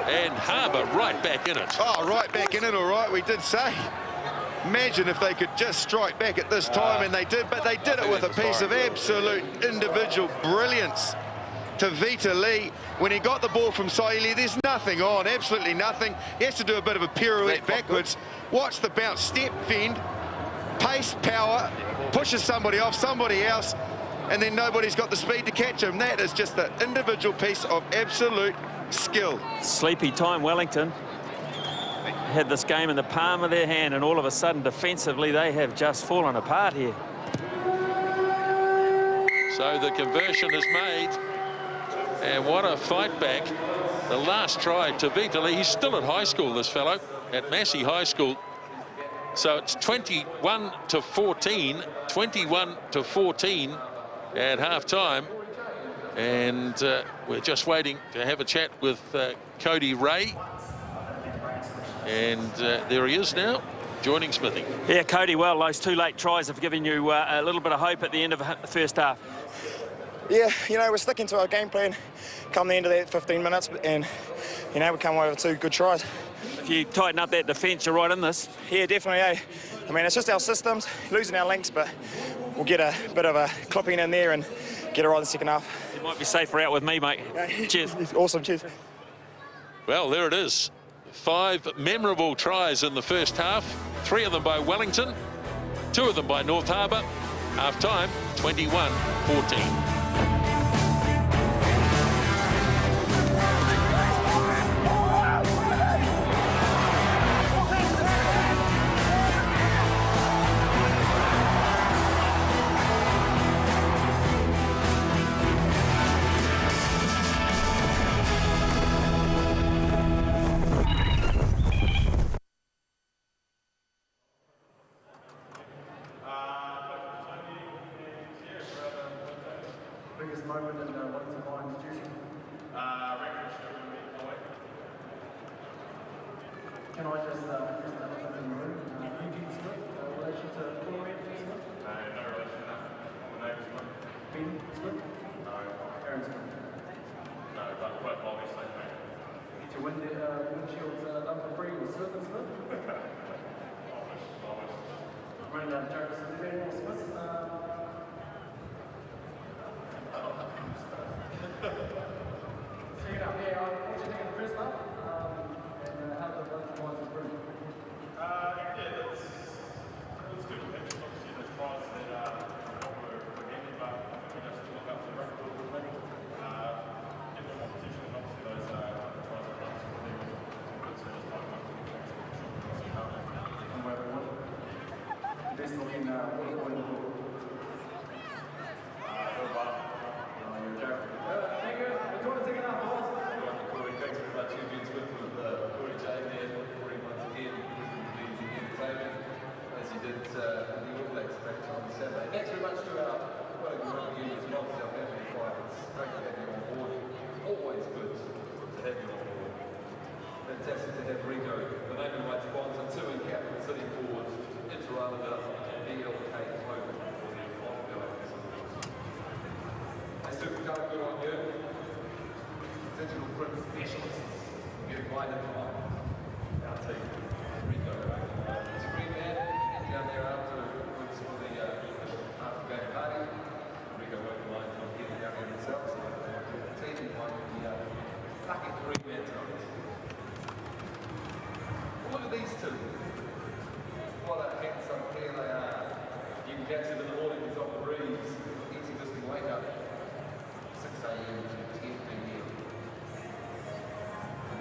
And Harbour right back in it. Oh, right back in it, all right, we did say. Imagine if they could just strike back at this time, and they did, but they did it with a piece of absolute individual brilliance. Tavita Lee, when he got the ball from Saili, there's nothing on, absolutely nothing. He has to do a bit of a pirouette backwards. Watch the bounce, step, fend, pace, power, pushes somebody off, somebody else, and then nobody's got the speed to catch him. That is just an individual piece of absolute skill. Sleepy time, Wellington. Had this game in the palm of their hand, and all of a sudden, defensively, they have just fallen apart here. So the conversion is made, and what a fight back. The last try to Vitali. He's still at high school, this fellow, at Massey High School. So it's 21-14, 21-14 at half-time. And we're just waiting to have a chat with Cody Ray. And there he is now, joining Smithy. Yeah, Cody, well, those 2 late tries have given you a little bit of hope at the end of the first half. Yeah, we're sticking to our game plan come the end of that 15 minutes, and, we come away with 2 good tries. If you tighten up that defence, you're right in this. Yeah, definitely, eh? I mean, it's just our systems, losing our links, but we'll get a bit of a clipping in there and get it right in the second half. You might be safer out with me, mate. Cheers. Awesome, cheers. Well, there it is. 5 memorable tries in the first half, 3 of them by Wellington, 2 of them by North Harbour. Half-time, 21-14. Biggest moment in Wellington Lions jersey? Can I just ask the elephant in the room? Eugene Smith, in relation to Corey Smith? No relation to that. Ben Smith? No. Did you win the windshields done for free with Smith and Smith? Running down jokes. Is there any more Smiths? Check it out. Yeah, what do you think of the first half? And how the Wellington was improved? Yeah, it's good. Obviously, those tries that were getting, but we just look up to the record of the thing. Give them more position, and obviously those tries that runs from there was good. So just like And where they won. Best looking in the book. You're joking. Thank you. Enjoy the second half, boys. Thanks very much. You've been with Corey J there, Corey once again, the entertainment, as he did the All Blacks back on Saturday. Thanks very much to our Wellington Rugby as well, our family fight. It's great to have you on board. Always good to have you on board. Fantastic to have Rico, the naming rights sponsor, two in Capital City forwards, Interrelated, BLK Hope for the ongoing. Hey, Super, good on you. Digital print specialists. Get invited by our team. Rico. It's a great man. And down there afterwards for the after game party. Rico working lines on getting down there themselves. So the team might be lucky 3-man tonight. Look at these two. What a handsome pair they are. You can catch them in the morning, it's on the breeze. Easy listening wake up. 6 a.m. to 10 p.m.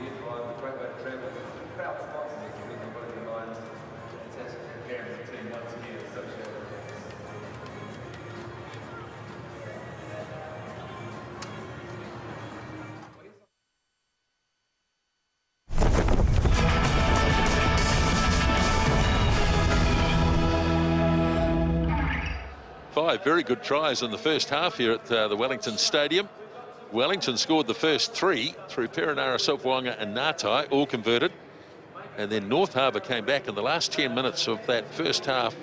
The drive, the great way to travel. Proud sponsor next to Rico Wellington Lions. Fantastic to carry the team once again associated with this. Five very good tries in the first half here at the Wellington Stadium. Wellington scored the first three through Perenara, Sopawanga and Ngatai, all converted. And then North Harbour came back in the last 10 minutes of that first half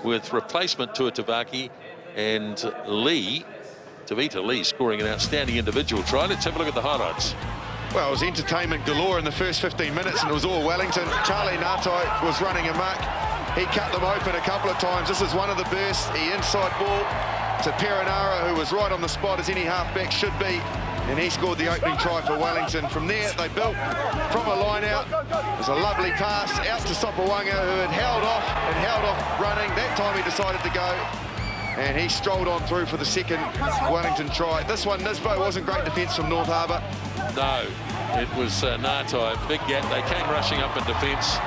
with replacement Tuatavaki and Lee, Tavita Lee, scoring an outstanding individual try. Let's have a look at the highlights. Well, it was entertainment galore in the first 15 minutes, and it was all Wellington. Charlie Ngatai was running amok. He cut them open a couple of times. This is one of the bursts. The inside ball to Perenara, who was right on the spot as any halfback should be, and he scored the opening try for Wellington. From there, they built from a line out. It was a lovely pass out to Sopawanga, who had held off running. That time he decided to go, and he strolled on through for the second Wellington try. This one, Nisbo, wasn't great defence from North Harbour. No, it was Ngatai, big gap. They came rushing up in defence,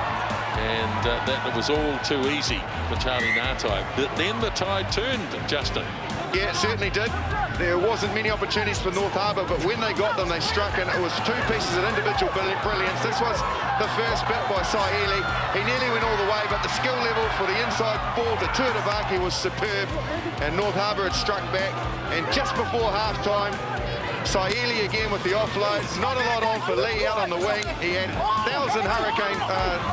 and that was all too easy for Charlie Ngatai. But then the tide turned, Justin. Yeah, it certainly did. There wasn't many opportunities for North Harbour, but when they got them, they struck, and it was two pieces of individual brilliance. This was the first bit by Saili. He nearly went all the way, but the skill level for the inside ball to Tuatavaki was superb, and North Harbour had struck back. And just before half-time, Saili again with the offload. Not a lot on for Lee out on the wing. He had 1,000 Hurricane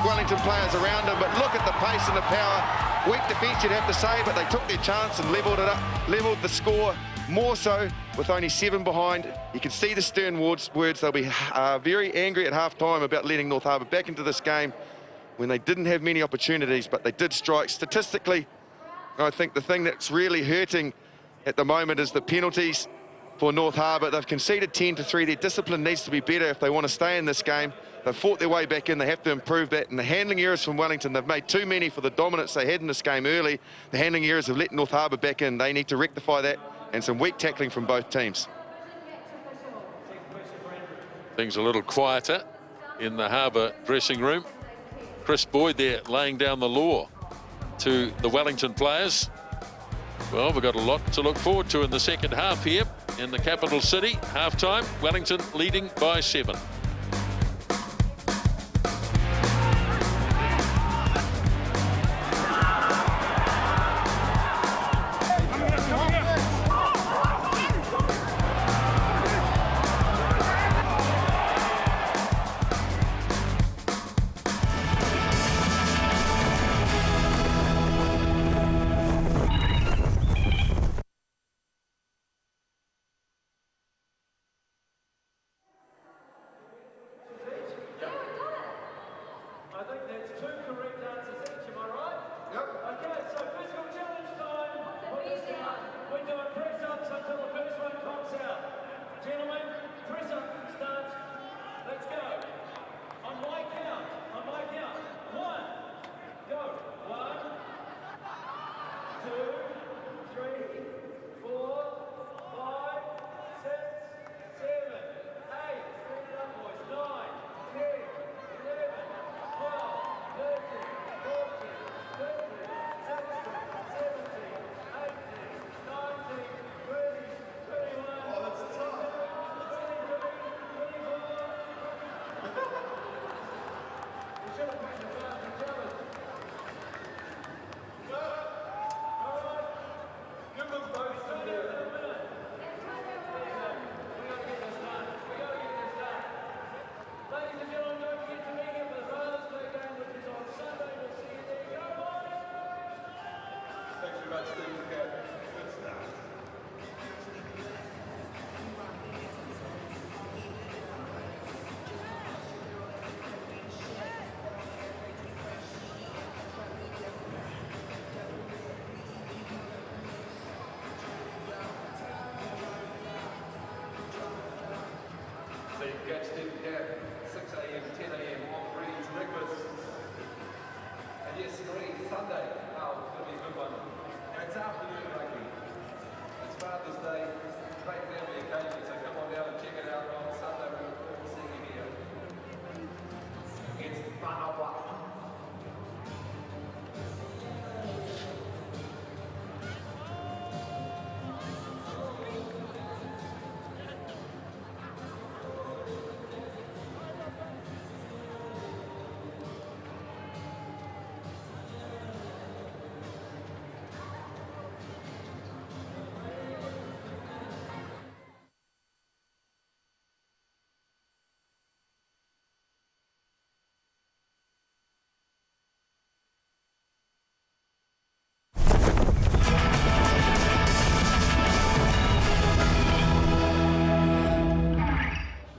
Wellington players around him, but look at the pace and the power. Weak defence, you'd have to say, but they took their chance and levelled it up, levelled the score, more so with only 7 behind. You can see the stern words. They'll be very angry at half-time about letting North Harbour back into this game when they didn't have many opportunities, but they did strike. Statistically, I think the thing that's really hurting at the moment is the penalties for North Harbour. They've conceded 10-3. Their discipline needs to be better if they want to stay in this game. They've fought their way back in. They have to improve that. And the handling errors from Wellington, they've made too many for the dominance they had in this game early. The handling errors have let North Harbour back in. They need to rectify that, and some weak tackling from both teams. Things a little quieter in the Harbour dressing room. Chris Boyd there laying down the law to the Wellington players. Well, we've got a lot to look forward to in the second half here in the capital city. Half-time, Wellington leading by 7.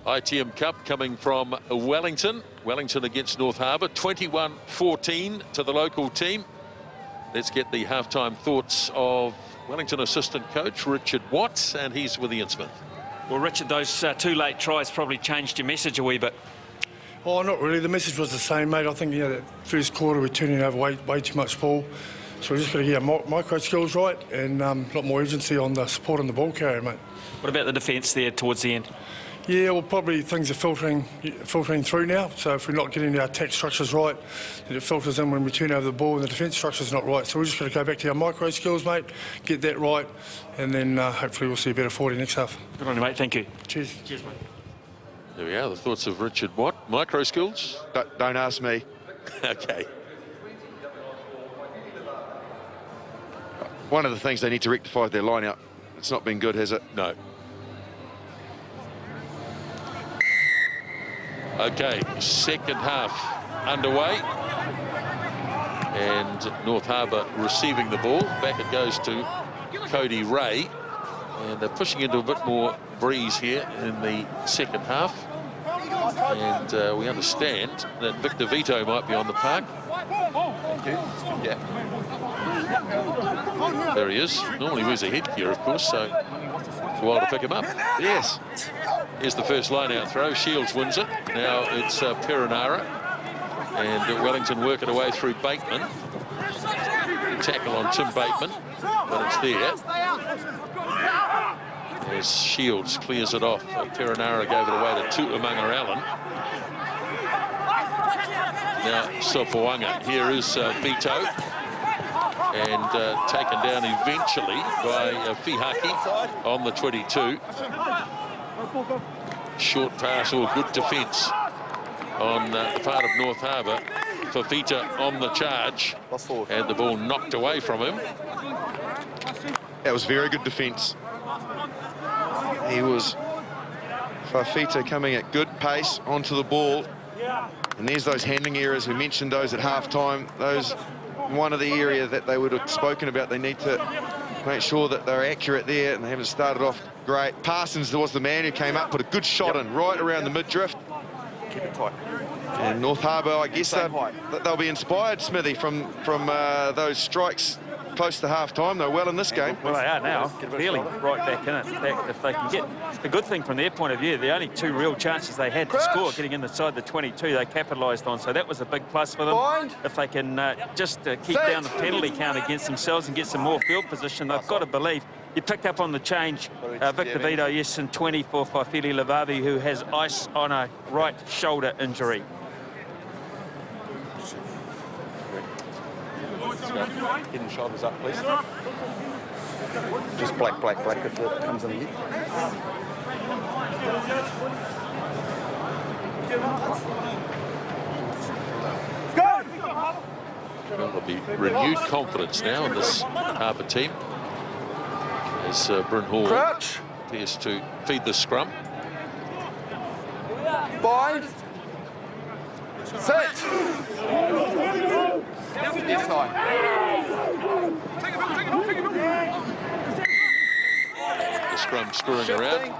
ITM Cup coming from Wellington. Wellington against North Harbour, 21-14 to the local team. Let's get the halftime thoughts of Wellington assistant coach Richard Watt, and he's with Ian Smith. Well, Richard, those 2 late tries probably changed your message a wee bit. Oh, not really. The message was the same, mate. I think, that first quarter we're turning over way too much ball. So we're just got to get our micro skills right and a lot more urgency on the support on the ball carrier, mate. What about the defence there towards the end? Yeah, well, probably things are filtering through now. So if we're not getting our attack structures right, then it filters in when we turn over the ball and the defence structure's not right. So we're just going to go back to our micro skills, mate, get that right, and then hopefully we'll see a better 40 next half. Good on you, mate. Thank you. Cheers. Cheers, mate. There we are, the thoughts of Richard Watt. Micro skills? Don't ask me. Okay. One of the things they need to rectify is their line-out. It's not been good, has it? No. Okay, second half underway. And North Harbour receiving the ball. Back it goes to Cody Ray. And they're pushing into a bit more breeze here in the second half. And we understand that Victor Vito might be on the park. Thank you. Yeah. There he is. Normally wears a headgear, of course, so it's a while to pick him up. Yes. Here's the first line-out throw. Shields wins it. Now it's Perenara. And Wellington work it away through Bateman. Tackle on Tim Bateman, but it's there. As Shields clears it off. Perenara gave it away to Tu'umunga Allen. Now Sopoanga. Here is Vito. And taken down eventually by Fihaki on the 22. Short pass or good defence on the part of North Harbour. Fafita on the charge. And the ball knocked away from him. That was very good defence. He was Fafita coming at good pace onto the ball. And there's those handling errors. We mentioned those at half-time. Those, one of the area that they would have spoken about. They need to make sure that they're accurate there, and they haven't started off great. Parsons was the man who came up, put a good shot in right around the mid-drift. Keep it tight. And North Harbour, I guess they'll be inspired, Smithy, from those strikes close to half-time. They're well in this game. Well, they are now, clearly right back in it. If they can get a good thing from their point of view, the only 2 real chances they had to score, getting inside the 22, they capitalised on. So that was a big plus for them. If they can just keep down the penalty count against themselves and get some more field position, they've got to believe. You picked up on the change, Victor Vito, yes, and 20 for Faifili Lavavi, who has ice on a right shoulder injury. Getting the shoulders up, please. Just black if it comes in here. Well, there'll be renewed confidence now in this Harbour team as Bryn Hall appears to feed the scrum. Bind. Set. Yes, The scrum screwing around.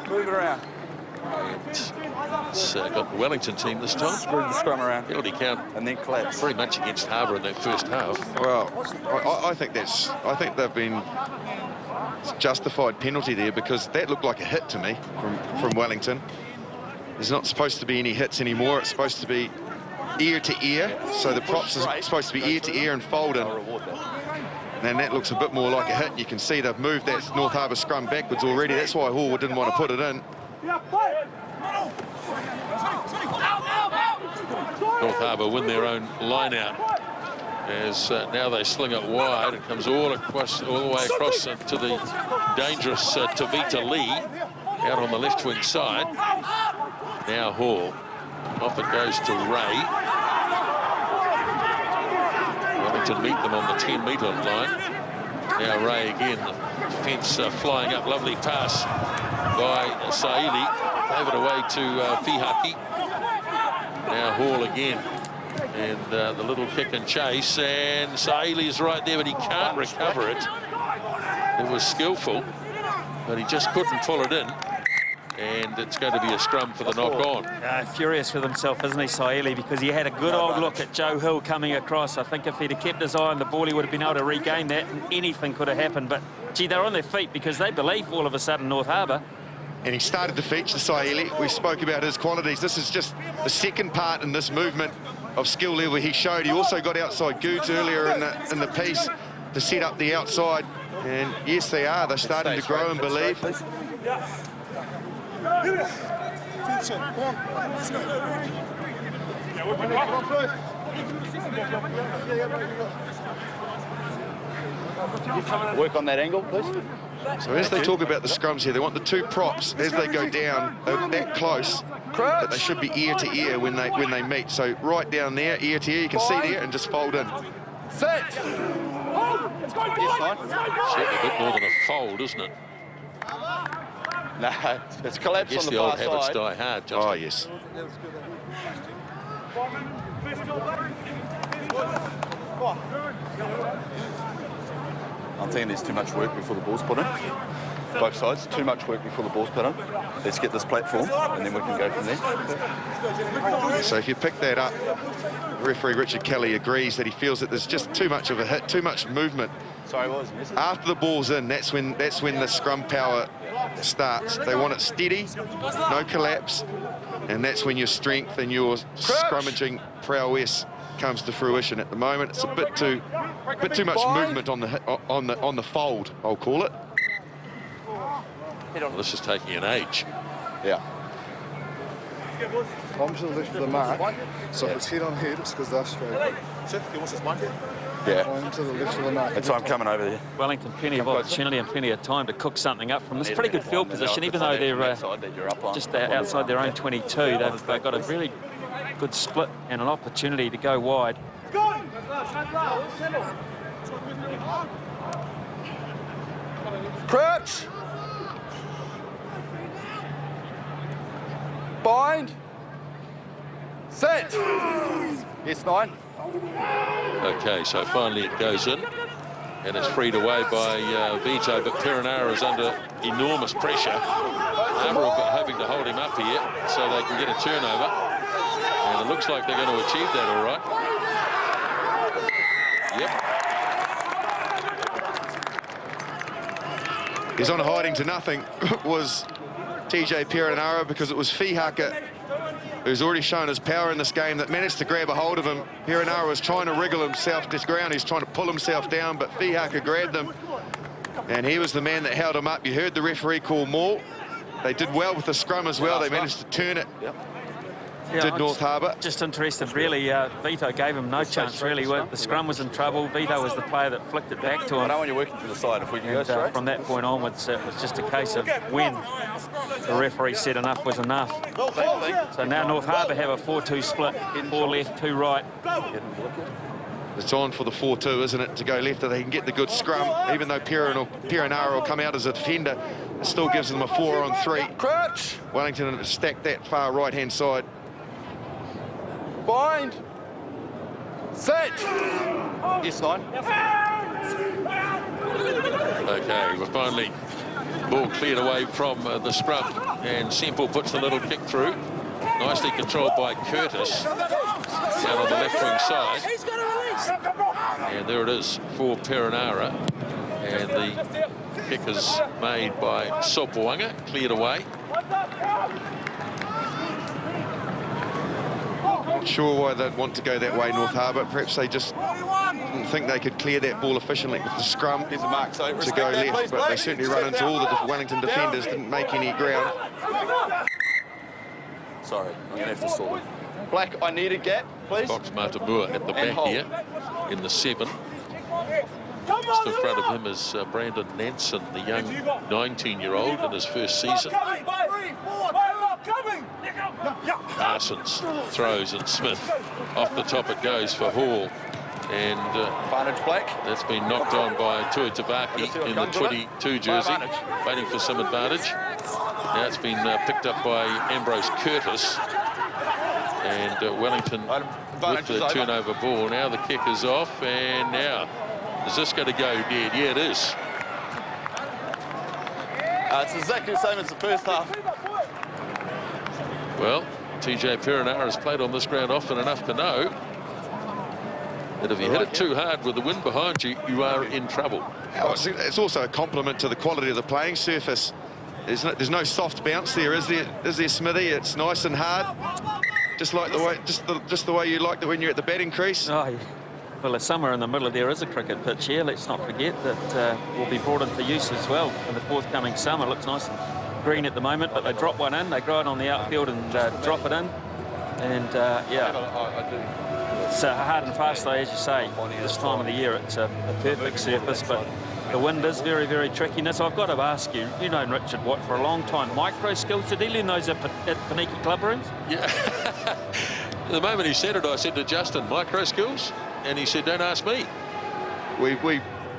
Move it around. It's got the Wellington team this time. Screw the scrum around. Penalty count and then collapse. very much against Harbour in that first half. Well, I think they've been justified penalty there, because that looked like a hit to me from Wellington. There's not supposed to be any hits anymore. It's supposed to be ear to ear. So the props are supposed to be ear to ear and folding. And that looks a bit more like a hit. You can see they've moved that North Harbour scrum backwards already. That's why Hall didn't want to put it in. North Harbour win their own line out as now they sling it wide. It comes all the way across to the dangerous Tavita Lee out on the left wing side. Now Hall. Off it goes to Ray. Wellington meet them on the 10-metre line. Now Ray again. The defence flying up. Lovely pass by Saili. Gave it away to Fihaki. Now Hall again. And the little kick and chase. And Saili's right there, but he can't recover it. It was skillful, but he just couldn't pull it in. and it's going to be a scrum for the knock-on. Furious with himself, isn't he, Saeli? Because he had a good old look at Joe Hill coming across. I think if he'd have kept his eye on the ball, he would have been able to regain that, and anything could have happened. But, gee, they're on their feet because they believe all of a sudden North Harbour. And he started to feature Saeli. We spoke about his qualities. This is just the second part in this movement of skill level he showed. He also got outside Goots earlier in the piece to set up the outside. And yes, they are. They're starting to grow and believe. Work on that angle, please. So as they talk about the scrums here, they want the two props as they go down, they're that close, that they should be ear to ear when they meet. So right down there, ear to ear, you can see there, and just fold in. Set. Certainly a bit more than a fold, isn't it? No, it's collapsed Yes, on the the old far habits side. die hard, Justin. Oh, yes. I'm thinking there's too much work before the ball's put in. Both sides, too much work before the ball's put in. Let's get this platform, and then we can go from there. So if you pick that up, referee Richard Kelly agrees that he feels that there's just too much of a hit, too much movement. Sorry, what was the message? After the ball's in, that's when the scrum power starts. They want it steady, no collapse, and that's when your strength and your scrummaging prowess comes to fruition. At the moment, it's a bit too much movement on the fold, I'll call it. Well, this is taking an age. Yeah. I'm to the left of the mark, so if it's head on head, it's because they're straight. Yeah. I'm to the left of the mark. That's why I'm coming over there. Wellington, plenty of opportunity and plenty of time to cook something up from this pretty good field position, even though they're just outside their own 22. They've got a really good split and an opportunity to go wide. Crouch. Bind. Set. Yes, 9. Okay, so finally it goes in, and it's freed away by Vito, but Perenara is under enormous pressure. Harbour are hoping to hold him up here so they can get a turnover, and it looks like they're going to achieve that all right. Yep. He's on hiding to nothing was TJ Perenara, because it was Fihaka who's already shown his power in this game that managed to grab a hold of him. Perenara was trying to wriggle himself to ground. He's trying to pull himself down, but Fihaka grabbed him, and he was the man that held him up. You heard the referee call maul. They did well with the scrum as well. They managed to turn it. Yep. Yeah, did North Harbour. Just interested, really. Vito gave him no chance, really. The scrum was in trouble. Vito was the player that flicked it back to him. I know when you're working to the side, if we can go straight. From that point onwards, it was just a case of when the referee said enough was enough. So now North Harbour have a 4-2 split. 4 left, 2 right. It's on for the 4-2, isn't it, to go left, if they can get the good scrum. Even though Perenara will come out as a defender, it still gives them a 4-on-3. Crouch. Wellington have stacked that far right-hand side. Bind. Set. Yes, 9. Okay, we're finally ball cleared away from the scrum, and Semple puts the little kick through. Nicely controlled by Curtis down on the left wing side. And there it is for Perenara. And the kick is made by Sopoanga, cleared away. Not sure why they'd want to go that way, North Harbour. Perhaps they just didn't think they could clear that ball efficiently with the scrum to go left, but they certainly run into all the Wellington defenders, didn't make any ground. Sorry, I'm going to have to sort it. Black, I need a gap, please. Fox Matamua at the back here in the 7. Just in front of him is Brandon Nansen, the young 19-year-old in his first season. Parsons throws, and Smith off the top it goes for Hall, and advantage Black. That's been knocked on by Tuatavaki in the 22 jersey, waiting for some advantage. Now it's been picked up by Ambrose Curtis, and Wellington with the turnover ball. Now the kick is off, and now is this going to go dead? Yeah, it is. It's exactly the same as the first half. Well, TJ Perenara has played on this ground often enough to know that if you hit it too hard with the wind behind you, you are in trouble. It's also a compliment to the quality of the playing surface. There's no soft bounce there, is there, Smithy? It's nice and hard, just like the way, just the way you liked it when you're at the batting crease. Oh, yeah. Well, somewhere in the middle there is a cricket pitch here. Let's not forget that will be brought into use as well in the forthcoming summer. Looks nice and green at the moment, but they drop one in. They grow it on the outfield and drop it in. And yeah, it's hard and fast though, as you say. This time of the year, it's a perfect surface, but the wind is very, very tricky. Now, so I've got to ask you, you've known Richard Watt for a long time. Micro skills, did he learn those at Paniki Club Rooms? Yeah. The moment he said it, I said to Justin, micro skills? And he said, don't ask me. We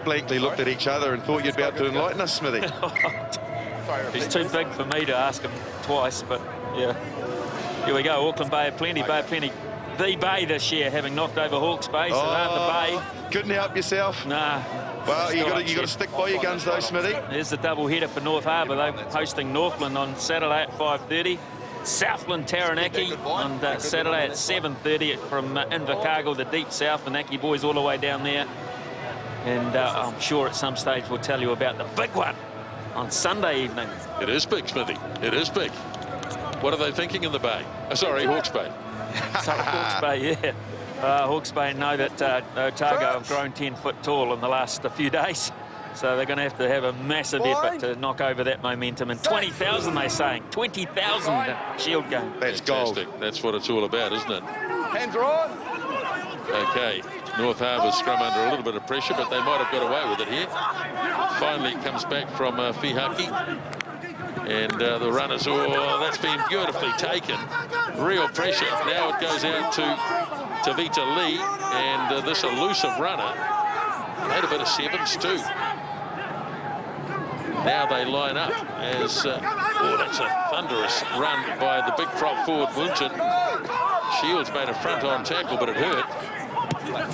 blankly looked at each other and thought you'd be able to enlighten us, Smithy. He's too big for me to ask him twice, but yeah. Here we go, Auckland Bay of Plenty, the Bay this year, having knocked over Hawke's Bay, so the Bay. Couldn't help yourself. Nah. Well, you got to stick by your guns though, Smithy. There's the double header for North Harbour. They're hosting Northland on Saturday at 5:30. Southland Taranaki on Saturday at 7:30 from Invercargill, the deep south. The Naki boys all the way down there. And I'm sure at some stage we'll tell you about the big one on Sunday evening. It is big, Smithy. It is big. What are they thinking in the Bay? Oh, sorry, Hawke's Bay. Sorry, Hawke's Bay, yeah. Hawke's Bay know that Otago have grown 10 foot tall in the last few days. So they're going to have a massive effort to knock over that momentum. And 20,000, they're saying. 20,000 Shield game. That's gold. That's what it's all about, isn't it? Hands are on. Okay. North Harbour scrum under a little bit of pressure, but they might have got away with it here. Finally, it comes back from Fihaki. And the runners, that's been beautifully taken. Real pressure. Now it goes out to Tavita Lee, and this elusive runner made a bit of sevens too. Now they line up as, that's a thunderous run by the big prop forward, Wellington. Shields made a front-on tackle, but it hurt.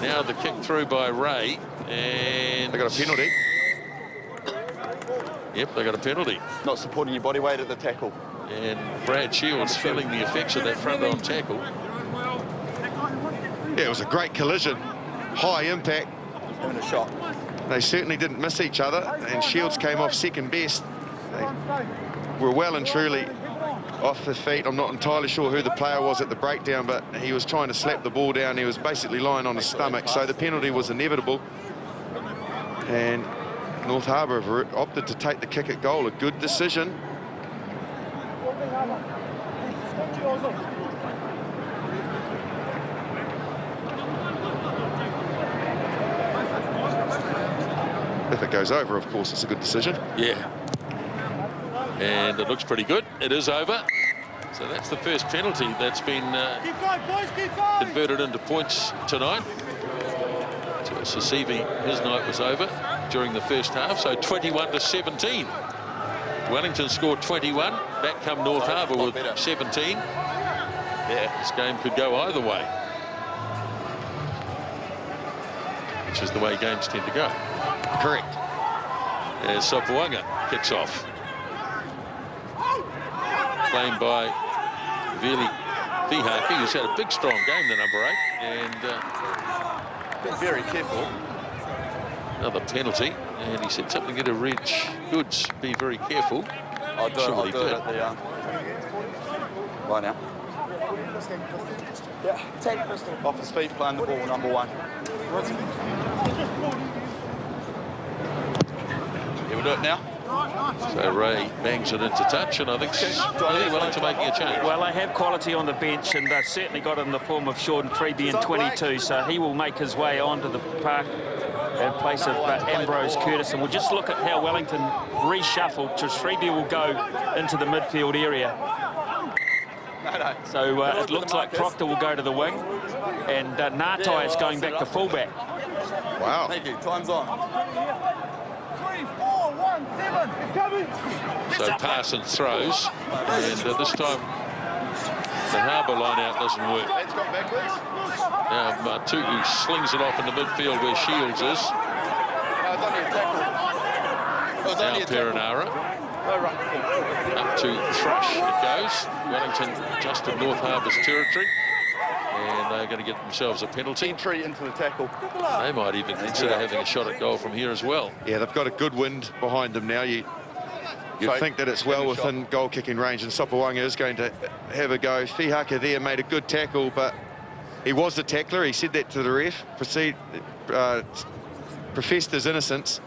Now the kick through by Ray, and they got a penalty. Yep, they got a penalty. Not supporting your body weight at the tackle. And Brad Shields feeling the effects of that front-on tackle. Yeah, it was a great collision. High impact. Having a shot. They certainly didn't miss each other, and Shields came off second best. They were well and truly off the feet. I'm not entirely sure who the player was at the breakdown, but he was trying to slap the ball down. He was basically lying on his stomach, so the penalty was inevitable. And North Harbour have opted to take the kick at goal. A good decision. If it goes over, of course, it's a good decision. Yeah. And it looks pretty good. It is over. So that's the first penalty that's been converted into points tonight. So Sasivi, his night was over during the first half. So 21-17. Wellington scored 21. Back come North Harbour with 17. Yeah, this game could go either way, which is the way games tend to go. Correct. As Sopuanga kicks off. Claimed by Vili Fihaki, who's had a big, strong game, the number 8. And been very careful. Another penalty. And he said something to Reg Goods, be very careful. I'll do it at the... Right now. Yeah, take off his feet, playing the ball, number 1. Here we do it now. So Ray bangs it into touch, and I think Wellington making a change. Well, they have quality on the bench, and they've certainly got it in the form of Sean Treby in 22, so he will make his way onto the park in place of Ambrose Curtis. And we'll just look at how Wellington reshuffled. Treby will go into the midfield area. So it looks like Proctor will go to the wing, and Natai is going back to fullback. Wow. Thank you. Time's on. 3, 4, 1, 7. It's coming. So Parsons throws, and this time the Harbour line out doesn't work. It's gone backwards. Now Matugu slings it off in the midfield where Shields is. No, it's only a tackle. Now Perenara. Up to Thrush it goes. Wellington just in North Harbour's territory. And they're going to get themselves a penalty. Entry into the tackle. They might even consider having a shot at goal from here as well. Yeah, they've got a good wind behind them now. You'd think that it's well within goal-kicking range, and Sopawanga is going to have a go. Fihaka there made a good tackle, but he was the tackler. He said that to the ref. Professed his innocence,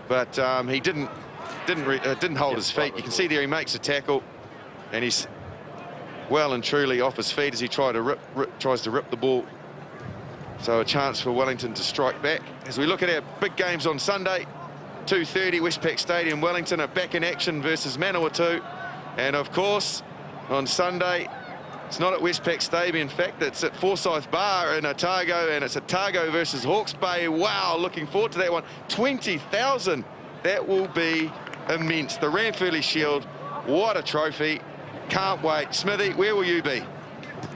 but he didn't hold his feet. You can see there he makes a tackle, and he's well and truly off his feet as he tries to rip the ball. So a chance for Wellington to strike back. As we look at our big games on Sunday, 2:30 Westpac Stadium, Wellington are back in action versus Manawatu. And of course, on Sunday, it's not at Westpac Stadium. In fact, it's at Forsyth Bar in Otago, and it's Otago versus Hawke's Bay. Wow, looking forward to that one. 20,000. That will be immense. The Ranfurly Shield, what a trophy. Can't wait. Smithy, where will you be?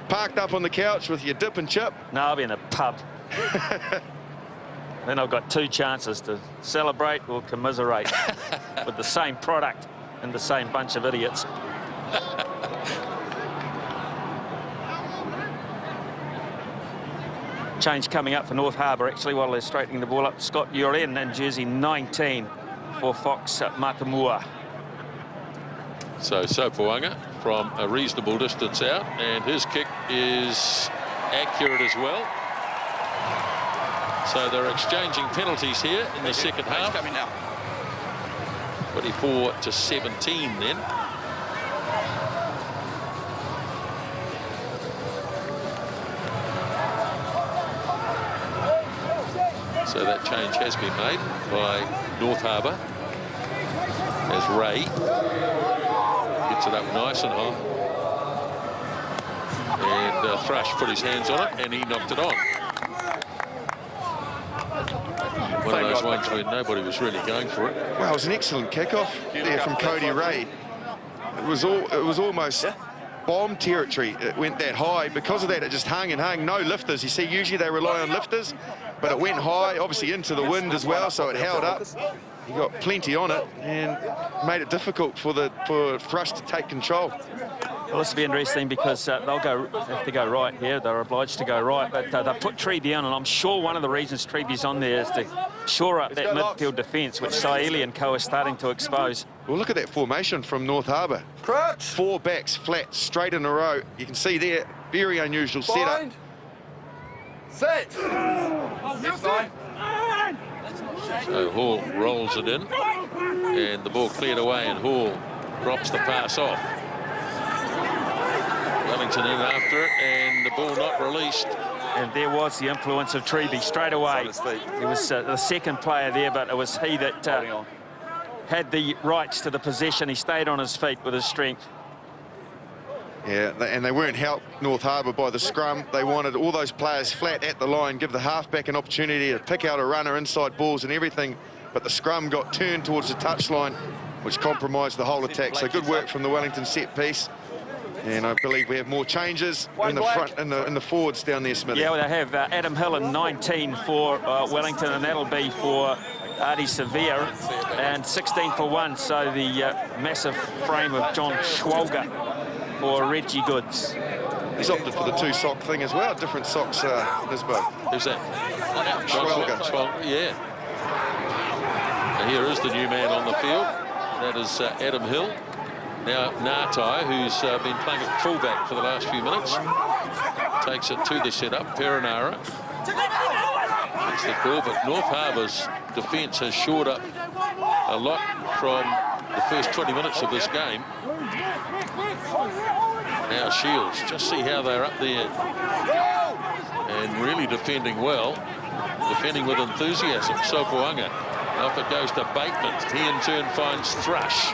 Parked up on the couch with your dip and chip? No, I'll be in a pub. Then I've got two chances to celebrate or commiserate with the same product and the same bunch of idiots. Change coming up for North Harbour, actually, while they're straightening the ball up. Scott Uren in jersey 19 for Fox Matamua. So Sopawanga from a reasonable distance out, and his kick is accurate as well. So they're exchanging penalties here in the second half. 24-17 then. So that change has been made by North Harbour as Ray gets it up nice and high. And Thrush put his hands on it and he knocked it on. One of those ones where nobody was really going for it. Well, it was an excellent kickoff there from Cody Ray. It was almost bomb territory. It went that high. Because of that, it just hung and hung. No lifters. You see, usually they rely on lifters, but it went high, obviously into the wind as well, so it held up. He got plenty on it and made it difficult for Thrush to take control. Well, this will be interesting because they'll have to go right here. They're obliged to go right, but they'll put Treeby on, and I'm sure one of the reasons Treeby's on there is to shore up that midfield defence, which Saeli and co are starting to expose. Well, look at that formation from North Harbour. Crouch. 4 backs, flat, straight in a row. You can see there, very unusual setup. Set. So Hall rolls it in, and the ball cleared away, and Hall drops the pass off. Wellington in after it, and the ball not released. And there was the influence of Treeby straight away. It was the second player there, but it was he that had the rights to the possession. He stayed on his feet with his strength. Yeah, and they weren't helped, North Harbour, by the scrum. They wanted all those players flat at the line, give the halfback an opportunity to pick out a runner, inside balls and everything. But the scrum got turned towards the touchline, which compromised the whole attack. So good work from the Wellington set piece. And I believe we have more changes in the front, in the forwards down there, Smithy. Yeah, well, they have Adam Hill in 19 for Wellington, and that'll be for Artie Severe, and 16 for 1. So the massive frame of John Schwalger for Reggie Goods. He's opted for the 2-sock thing as well. Different socks, Nisbo. Who's that? Schwalger. Yeah. And here is the new man on the field. That is Adam Hill. Now Ngatai, who's been playing at fullback for the last few minutes, takes it to the setup. Perenara. That's the call, but North Harbour's defence has shored up a lot from the first 20 minutes of this game. Now Shields, just see how they're up there and really defending well, defending with enthusiasm. Sopawanga, off it goes to Bateman. He in turn finds Thrush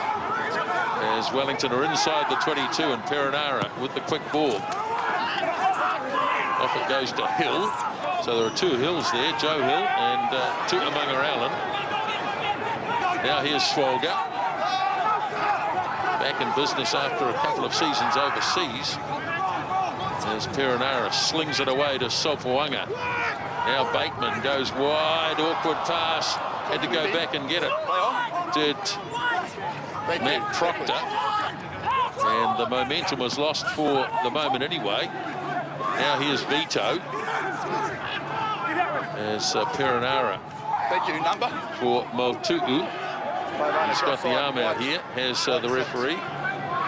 as Wellington are inside the 22, and Perenara with the quick ball. Off it goes to Hill. So there are 2 Hills there, Joe Hill and Tu'amunga Allen. Now here's Schwalger. Back in business after a couple of seasons overseas. As Perenara slings it away to Sopawanga. Now Bateman goes wide, awkward pass. Had to go back and get it. Did Matt Proctor. And the momentum was lost for the moment anyway. Now here's Vito as Perenara Thank you, number. for Motu'u. He's got the arm out here, has the referee.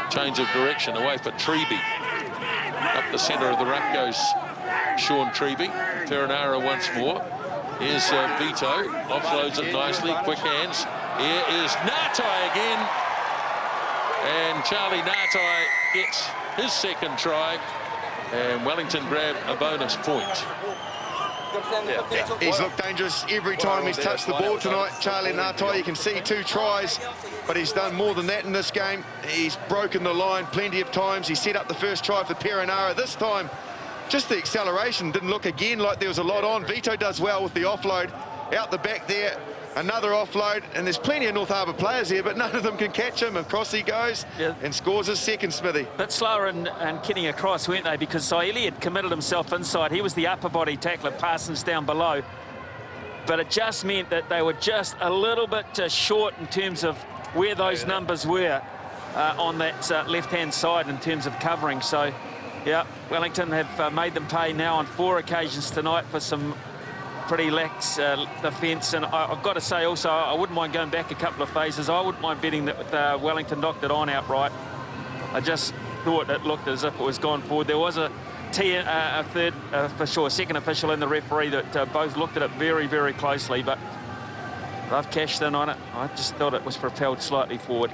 Change of direction away for Treby. Up the centre of the ruck goes Sean Treby. Perenara once more. Here's Vito, offloads it nicely, quick hands. Here is Natai again. And Charlie Natai gets his second try. And Wellington grab a bonus point. He's looked dangerous every time he's touched the ball tonight. Charlie Natai, you can see 2 tries, but he's done more than that in this game. He's broken the line plenty of times. He set up the first try for Perenara. This time, just the acceleration didn't look again like there was a lot on. Vito does well with the offload. Out the back there, another offload, and there's plenty of North Harbour players here, but none of them can catch him. Across he goes and scores his second, Smithy. Bit slower and getting across, weren't they? Because Saili had committed himself inside. He was the upper body tackler, Parsons down below. But it just meant that they were just a little bit short in terms of where those numbers were on that left-hand side in terms of covering. So, yeah, Wellington have made them pay now on 4 occasions tonight for some pretty lax defence. And I've got to say also, I wouldn't mind going back a couple of phases. I wouldn't mind betting that Wellington knocked it on outright. I just thought it looked as if it was gone forward. There was a third, for sure, second official and the referee that both looked at it very, very closely, but they've cashed in on it. I just thought it was propelled slightly forward.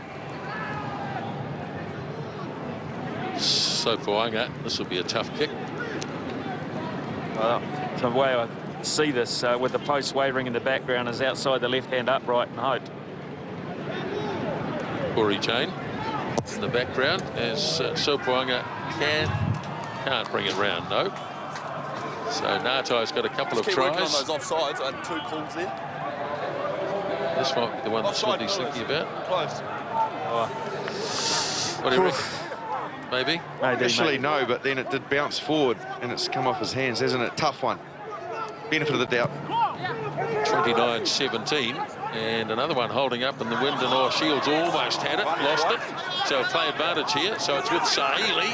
Sopoanga, this will be a tough kick. Well, the way I see this with the post wavering in the background is outside the left-hand upright and hope. Corey Jane in the background as Sopoanga can't bring it round, no. So Natai's got a couple of tries. Working on those offsides. I had 2 calls there. This might be the one that Smithy's thinking about. Close. What do you reckon? Maybe? Initially, no, but then it did bounce forward and it's come off his hands, hasn't it? Tough one. Benefit of the doubt. 29-17, and another one holding up in the wind, and Shields almost had it, lost it. So play advantage here. So it's with Saili,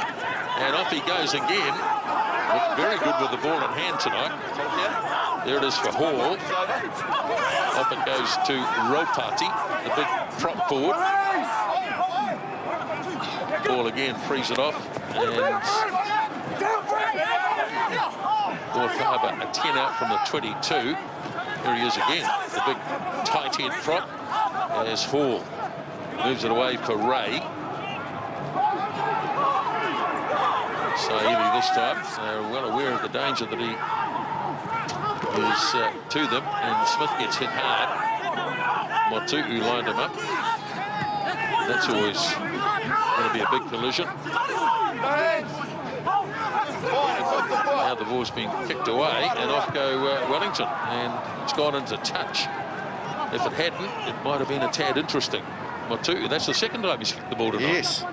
and off he goes again. Looked very good with the ball in hand tonight. There it is for Hall. Off it goes to Ropati, the big prop forward. Ball again, frees it off, and North Harbour a 10 out from the 22. Here he is again, the big tight head prop as Hall moves it away for Ray. Saili this time, they're well aware of the danger that he is to them, and Smith gets hit hard. Motu'u lined him up. That's always going to be a big collision. Now the ball's been kicked away, and off go Wellington, and it's gone into touch. If it hadn't, it might have been a tad interesting. Motu'u, that's the second time he's kicked the ball tonight. Yes.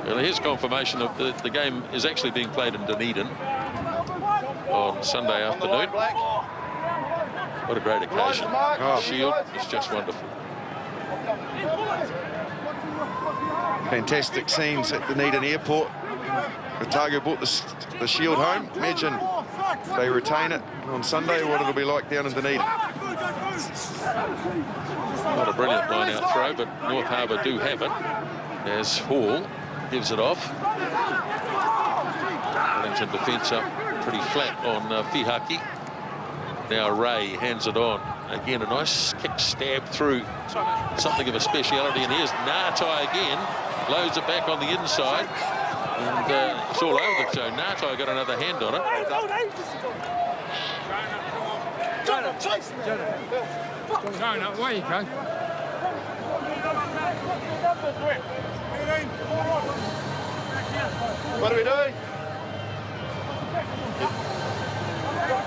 Well, here's confirmation of the game is actually being played in Dunedin on Sunday afternoon. What a great occasion. Shield is just wonderful. Fantastic scenes at Dunedin Airport. Otago brought the Shield home. Imagine if they retain it on Sunday, what it'll be like down in Dunedin. Not a brilliant line-out throw, but North Harbour do have it as Hall gives it off. Wellington defence up pretty flat on Fihaki. Now Ray hands it on. Again, a nice kick stab through, something of a speciality. And here's Natai again, loads it back on the inside. And it's all over the show. Natai got another hand on it. Jonah, where you go? What are we doing?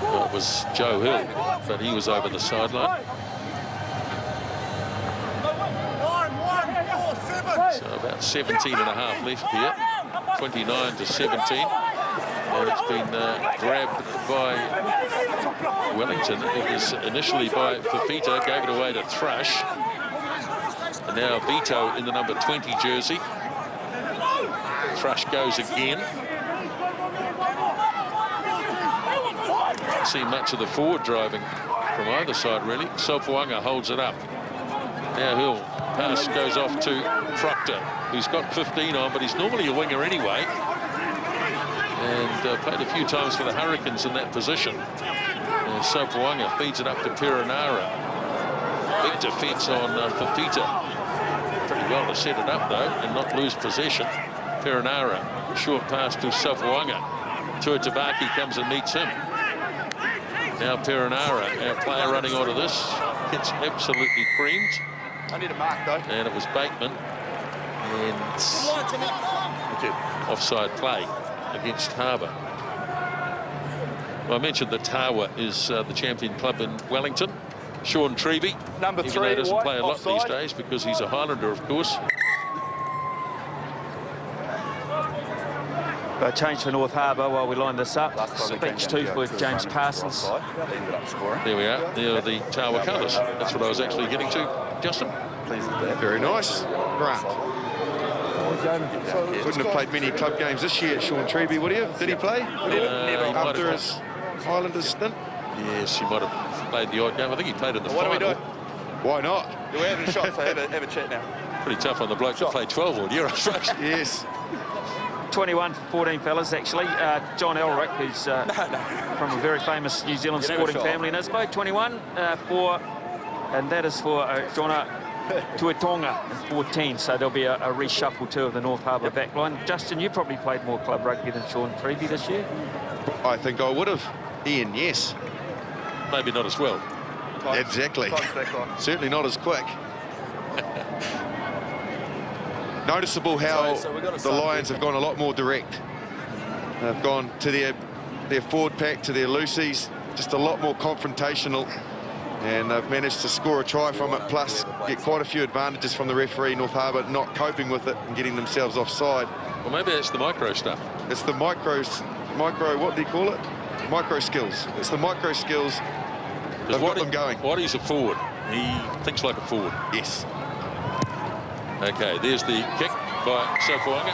Well, it was Joe Hill, but he was over the sideline. So about 17 and a half left here. 29-17. And it's been grabbed by Wellington. It was initially by Fafita, gave it away to Thrush. And now Vito in the number 20 jersey. Thrush goes again. Can't see much of the forward driving from either side, really. Sofuanga holds it up. Now Hill pass goes off to Proctor, who's got 15 on, but he's normally a winger anyway. And played a few times for the Hurricanes in that position. And Sofuanga feeds it up to Perenara. Big defence on Fafita. Pretty well to set it up, though, and not lose possession. Perenara, short pass to Sofuanga. Tuatavaki comes and meets him. Now Perenara, our player running onto this, gets absolutely creamed. I need a mark, though. And it was Bateman. And offside play against Harbour. Well, I mentioned that Tawa is the champion club in Wellington. Sean Treby, number 3, even though he doesn't play a lot offside. these days because he's a Highlander, of course. Change for North Harbour while we line this up. Speech too for James Parsons. Ended up scoring. There we are. There are the Tawa colours. That's what I was actually getting to, Justin. Very nice. Right. Wouldn't have played many club games this year, Sean Treby, would he have? Did he play? Never. After his Highlanders stint? Yes, he might have played the odd game. I think he played in the final. What do we do? Why not? We're having a shot, so have a chat now. Pretty tough on the bloke to play 12 all year, I suppose. Yes. 21 for 14 fellas, actually. John Elric, who's from a very famous New Zealand sporting family in Isbo, 21 for, and that is for Jona Tuatonga, 14. So there'll be a reshuffle too of the North Harbour backline. Justin, you probably played more club rugby than Sean Treby this year. I think I would have. Ian, yes. Maybe not as well. Exactly. Certainly not as quick. Noticeable how the Lions have gone a lot more direct. They've gone to their forward pack, to their loosies, just a lot more confrontational. And they've managed to score a try from it, plus get quite a few advantages from the referee. North Harbour not coping with it and getting themselves offside. Well, maybe that's the micro stuff. It's the micro, what do you call it? Micro skills. It's the micro skills that got them going. Waddy's a forward. He thinks like a forward. Yes. Okay, there's the kick by Sofuanga.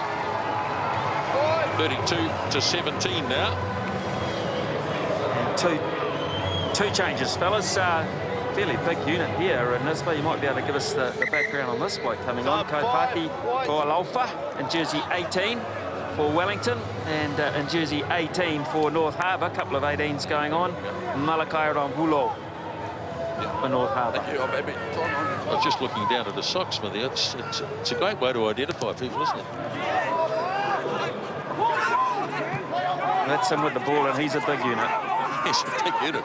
32-17 now. And two changes, fellas. Fairly big unit here, and Nisba, you might be able to give us the background on this bloke coming on. Kaupaki Koalaufa in jersey 18 for Wellington, and in jersey 18 for North Harbour. A couple of 18s going on. Malakai Rambulo for North Harbour. I was just looking down at the socks, Smithy. It's a great way to identify people, isn't it? That's him with the ball, and he's a big unit. He's a big unit.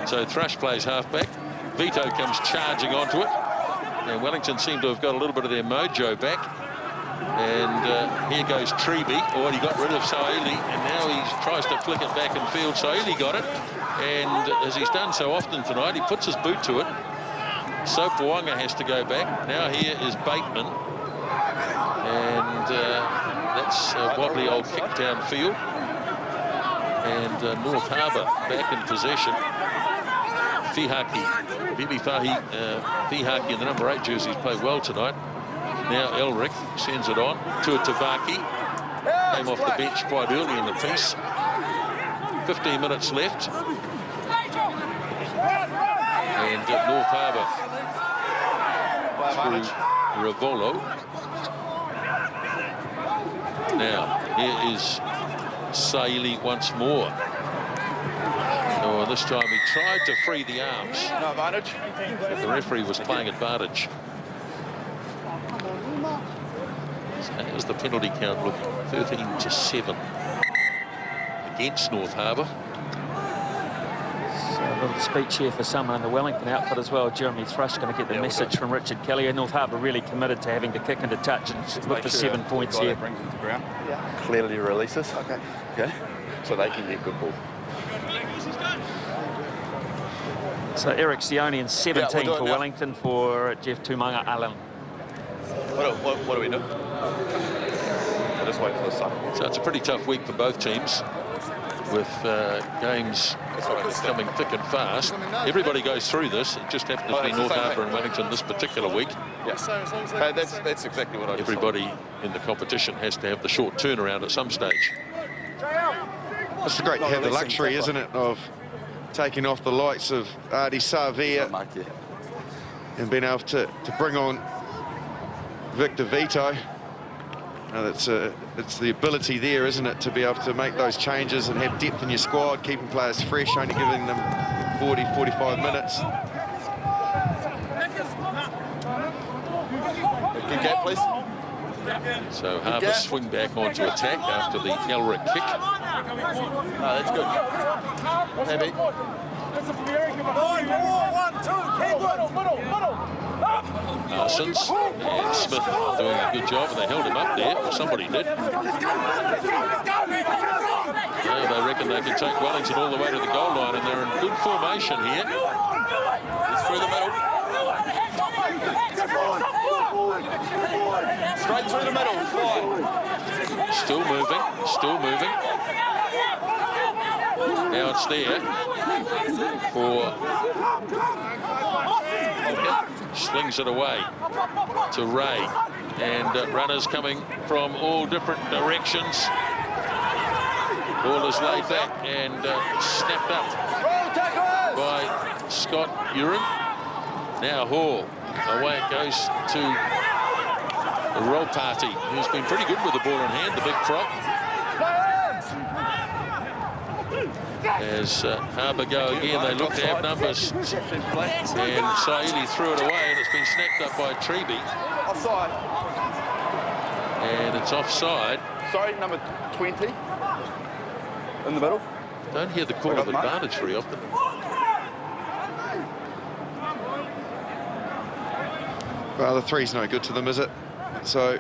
So Thrush plays halfback. Vito comes charging onto it. And Wellington seem to have got a little bit of their mojo back. And here goes Treby. Oh, he got rid of Saili, and now he tries to flick it back in field. Saili got it. And as he's done so often tonight, he puts his boot to it. Sofuanga has to go back. Now here is Bateman. And that's a wobbly old kick downfield. And North Harbour back in possession. Fihaki, Fihaki in the number 8 jerseys played well tonight. Now Elric sends it on to Tavaki. Came off the bench quite early in the piece. 15 minutes left. And North Harbour through Ravolo. Now here is Saili once more. Oh, this time he tried to free the arms. No advantage. But the referee was playing advantage. So here's the penalty count looking 13-7 against North Harbour. So a little speech here for someone in the Wellington outfit as well. Jeremy Thrush going to get the message from Richard Kelly. North Harbour really committed to having to kick into touch and look for 7 points here. Brings them to ground. Clearly releases. Okay. So they can get good ball. So Eric Sione 17 for Wellington for Jeff Tumanga Allen. What do we do? We'll just wait for the sun. So it's a pretty tough week for both teams. with games coming thick and fast. Everybody goes through this. It just happens to be North Harbour and Wellington this particular week. Yes, that's exactly what I just Everybody in the competition has to have the short turnaround at some stage. It's great to have the luxury, isn't it, of taking off the likes of Ardi Savia and being able to bring on Victor Vito. It's the ability there, isn't it, to be able to make those changes and have depth in your squad, keeping players fresh, only giving them 40, 45 minutes. Good gap, please. So Harbour swing back onto attack after the Elric kick. That's good. Happy. Parsons and Smith doing a good job, and they held him up there, or somebody did. Now they reckon they can take Wellington all the way to the goal line, and they're in good formation here. It's through the middle. Straight through the middle, fine. Still moving, still moving. Now it's there for... Slings it away to Ray, and runners coming from all different directions. Ball is laid back and snapped up by Scott Uren. Now Hall, away it goes to the roll party, who's been pretty good with the ball in hand, the big prop. As Harbour go again, they look to have numbers, and Saili threw it away, and it's been snapped up by Treby. Offside. And it's offside. Sorry, number 20 in the middle. Don't hear the call of advantage very often. Well, the three's no good to them, is it? So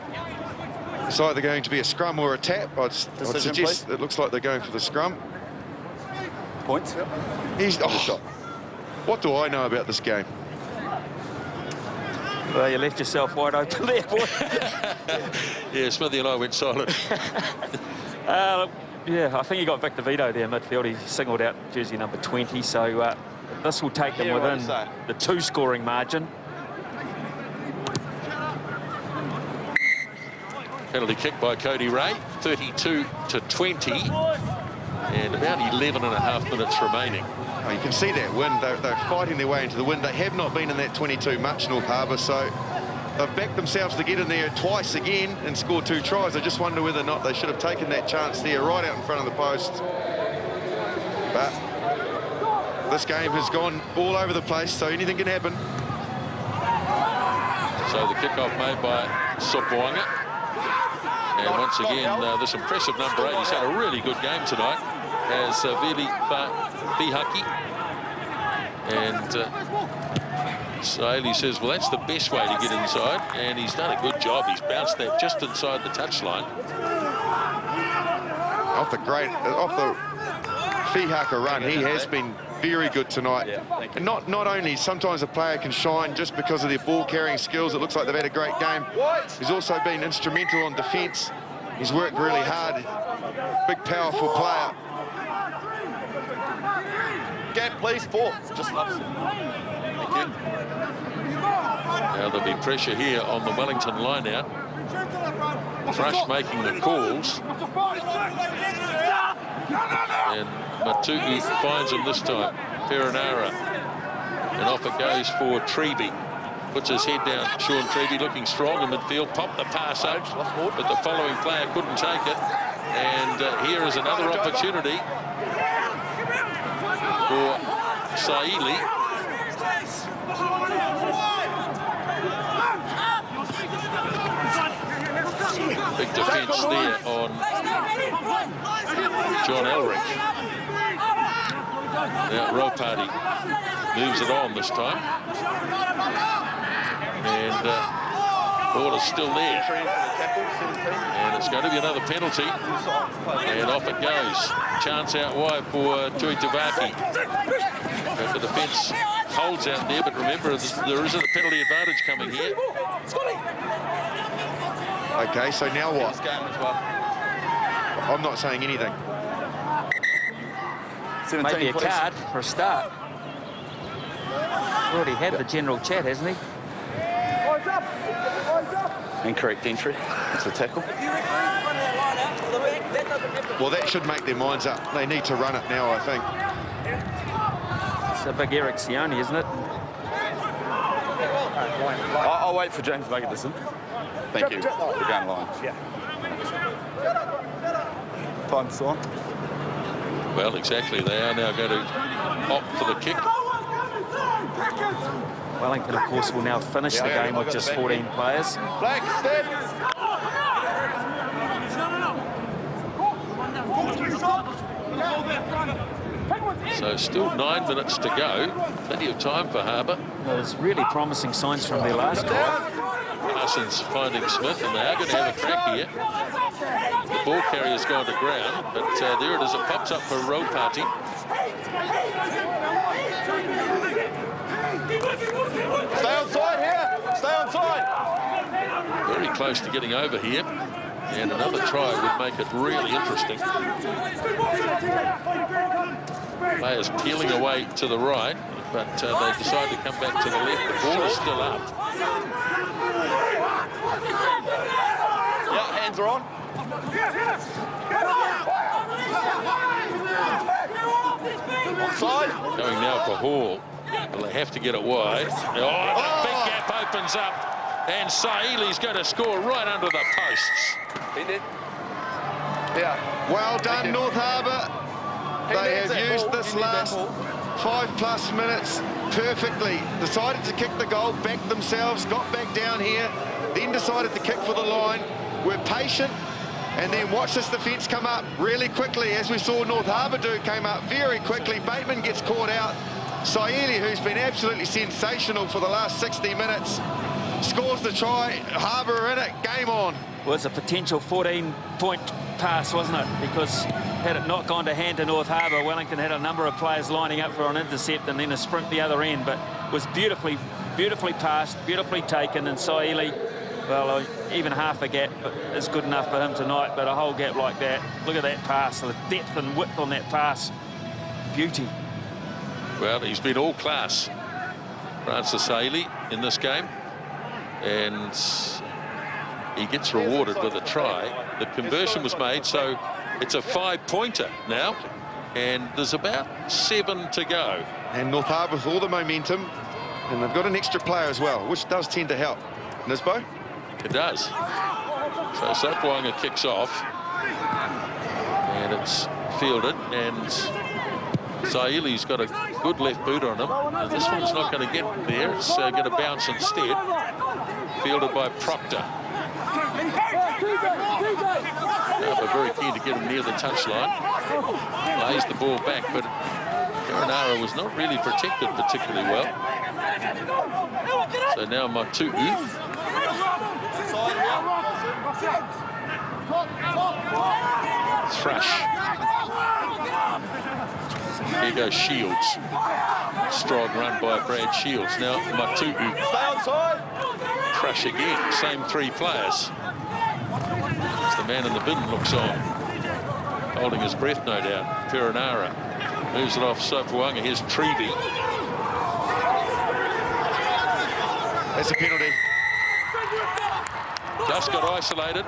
it's either going to be a scrum or a tap. I'd suggest it looks like they're going for the scrum. Points. What do I know about this game? Well, you left yourself wide open there, boy. Yeah, Smithy and I went silent. Yeah, I think you got Victor Vito there, midfield. He singled out jersey number 20, so this will take them within the 2-scoring margin. Penalty kick by Cody Ray, 32-20. And about 11.5 minutes remaining. Oh, you can see that wind. They're fighting their way into the wind. They have not been in that 22 much, North Harbour, so they've backed themselves to get in there twice again and score 2 tries. I just wonder whether or not they should have taken that chance there right out in front of the post. But this game has gone all over the place, so anything can happen. So the kickoff made by Sopoanga. And once again, this impressive number 8, he's had a really good game tonight, as Vili Fihaki. And Saili says, well, that's the best way to get inside, and he's done a good job. He's bounced that just inside the touchline. Off the Fihaka run, he has been very good tonight. And not only sometimes a player can shine just because of their ball carrying skills. It looks like they've had a great game. He's also been instrumental on defence. He's worked really hard. Big, powerful player. Gap, please, 4. Just loves it. Thank you. Now there'll be pressure here on the Wellington line-out. Thrush making the calls. And Matuki finds him this time. Perenara. And off it goes for Treby. Puts his head down. Sean Treby looking strong in midfield. Popped the pass up, but the following player couldn't take it. And here is another opportunity for Saili. Big defence there on John Elric. Now Ropati moves it on this time. And ball is still there. And it's going to be another penalty. And off it goes. Chance out wide for Tui Tavaki. But the defence holds out there, but remember, there isn't a penalty advantage coming here. Okay, so now what? I'm not saying anything. 17 maybe a please. card for a start. Already had the general chat, hasn't he? Incorrect entry. It's a tackle. Well, that should make their minds up. They need to run it now, I think. It's a big Eric Sione, isn't it? I'll wait for James to make a decision. Thank you. We're going line. Yeah. Time's on. Well, exactly. They are now going to opt for the kick. Wellington, of course, will now finish the game with just 14 players. Black, step. So still 9 minutes to go. Plenty of time for Harbour. Well, there's really promising signs from their last drive. Parsons finding Smith, and they are going to have a crack here. The ball carrier's gone to ground, but there it is. It pops up for Roll Party. Stay on side here. Stay on side. Very close to getting over here. And another try would make it really interesting. Players peeling away to the right, but they decide to come back to the left. The ball is still up. Yeah, hands are on. Side. Going now for Hall. Well, they have to get it wide. Oh, the big gap opens up. And Saili's going to score right under the posts. Yeah. Well done, North Harbour. They have used this last 5+ minutes perfectly. Decided to kick the goal, backed themselves, got back down here, then decided to kick for the line. We're patient, and then watch this defence come up really quickly, as we saw North Harbour do, came up very quickly. Bateman gets caught out. Saili, who's been absolutely sensational for the last 60 minutes, scores the try. Harbour are in it, game on. Well, it's a potential 14-point pass, wasn't it? Because had it not gone to hand to North Harbour, Wellington had a number of players lining up for an intercept and then a sprint the other end, but was beautifully passed, beautifully taken, and Saili, well, even half a gap is good enough for him tonight, but a whole gap like that, look at that pass, the depth and width on that pass, beauty. Well, he's been all class, Francis Saili, in this game, and he gets rewarded with a try. The conversion was made, so it's a 5-pointer now, and there's about 7 to go. And North Harbour with all the momentum, and they've got an extra player as well, which does tend to help. Nisbo? It does. So Sapwanga kicks off, and it's fielded, and Saili's got a good left boot on him, and this one's not going to get there. It's going to bounce instead. Fielded by Proctor. Harbour very keen to get him near the touchline. Lays the ball back, but Perenara was not really protected particularly well. So now Matu'u. Thrush. Here goes Shields. Strong run by Brad Shields. Now Matu'u. Stay on side. Thrush again. Same 3 players. As the man in the bin looks on. Holding his breath, no doubt. Perenara moves it off Sopuanga. Here's Treeby. That's a penalty. Just got isolated.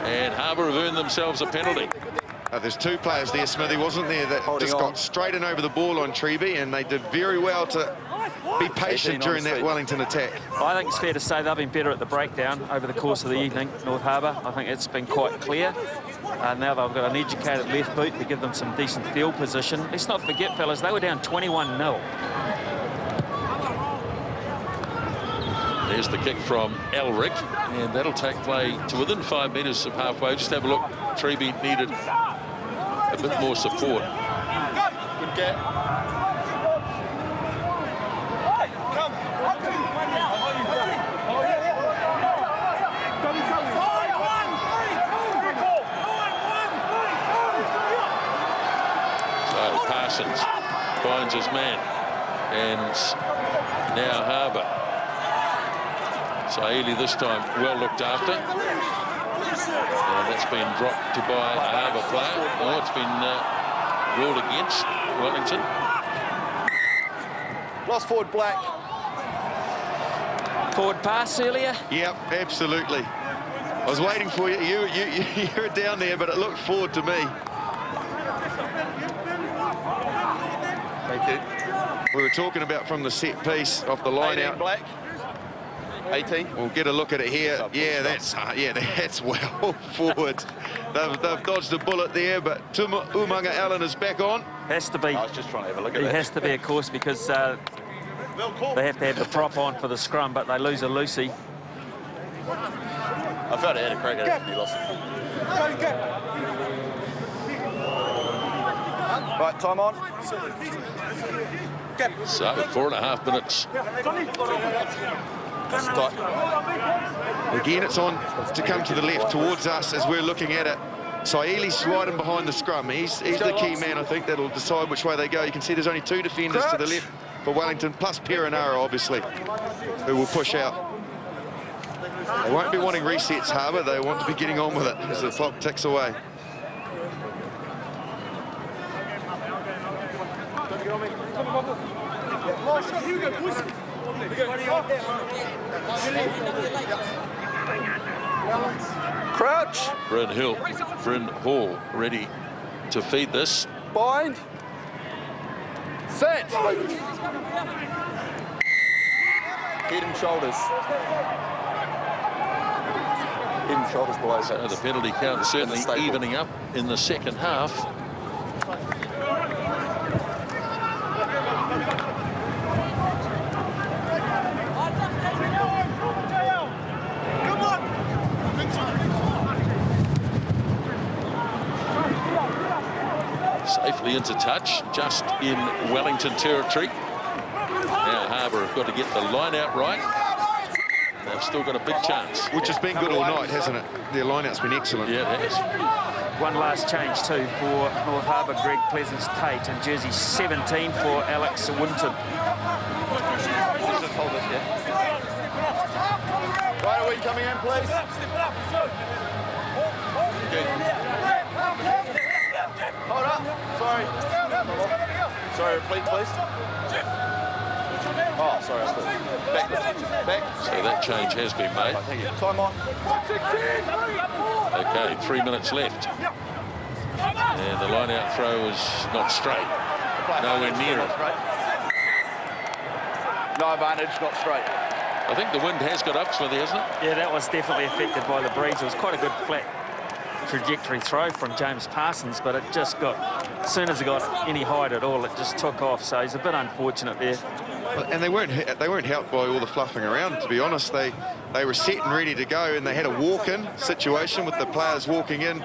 And Harbour have earned themselves a penalty. There's 2 players there, Smithy, wasn't there, that just got straight in over the ball on Treeby, and they did very well to be patient during that Wellington attack. I think it's fair to say they've been better at the breakdown over the course of the evening, North Harbour. I think it's been quite clear. Now they've got an educated left boot to give them some decent field position. Let's not forget, fellas, they were down 21-0. There's the kick from Elric, and that'll take play to within 5 metres of halfway. Just have a look. Treeby needed a bit more support. Good get. So Parsons finds his man, and now Harbour. Saili this time well looked after. And that's been dropped by a Harbour player. Oh, it's been ruled against Wellington. Lost forward Black. Forward pass earlier. Yep, absolutely. I was waiting for you. You're down there, but it looked forward to me. Thank you. We were talking about from the set piece off the line 18 out. Black. 18. We'll get a look at it here. Yeah, that's well forward. They've dodged a bullet there, but Umaga Allen is back on. Has to be. I was just trying to have a look at He that. has to be, of course, because they have to have the prop on for the scrum, but they lose a Lucy. I felt he had a crack at it and he lost it. Right, time on. So 4.5 minutes. That's tight. Again, it's on to come to the left towards us as we're looking at it. Saeli's right in behind the scrum. He's the key man, I think, that'll decide which way they go. You can see there's only 2 defenders to the left for Wellington, plus Perenara, obviously, who will push out. They won't be wanting resets, Harbour. They want to be getting on with it as the clock ticks away. Crouch. Bryn Hall ready to feed this. Bind. Set. Head and shoulders. Head and shoulders below. So the penalty count certainly evening up in the second half. Safely into touch, just in Wellington territory. Now Harbour have got to get the line out right. They've still got a big chance. Which has been good all night, hasn't it? Their line-out's been excellent. Yeah, it has. One last change too for North Harbour, Greg Pleasance-Tate, and jersey 17 for Alex Winton. Just hold this, yeah. Right, are we coming in, please? Okay. Hold up. Sorry. Sorry, repeat, please. Oh, sorry. Back. So that change has been made. Thank you. Time on. Okay, 3 minutes left. And the line-out throw is not straight. Nowhere near it. No advantage, not straight. I think the wind has got upswing, hasn't it? Yeah, that was definitely affected by the breeze. It was quite a good flat trajectory throw from James Parsons, but it just got, as soon as it got any height at all, it just took off. So he's a bit unfortunate there. And they weren't helped by all the fluffing around, to be honest. They were set and ready to go, and they had a walk-in situation with the players walking in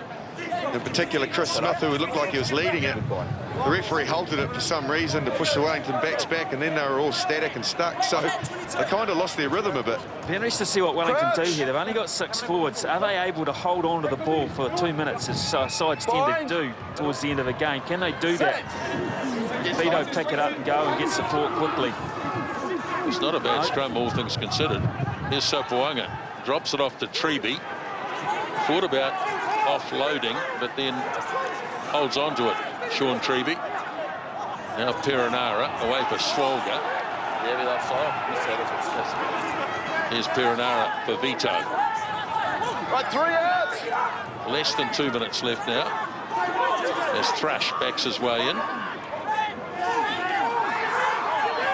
particular Chris Smith, who looked like he was leading it. The referee halted it for some reason to push the Wellington backs back, and then they were all static and stuck, so they kind of lost their rhythm a bit. Be interesting to see what Wellington do here. They've only got 6 forwards. Are they able to hold on to the ball for 2 minutes, as sides tend to do towards the end of a game? Can they do that? Vito pick it up and go and get support quickly. It's not a bad scrum, all things considered. Here's Sopoanga, drops it off to Treby. Thought about offloading, but then holds on to it. Sean Treby. Now Perenara away for Swolga. Yeah, but that's fine. Here's Perenara for Vito. Right, 3 out. Less than 2 minutes left now. As Thrash backs his way in.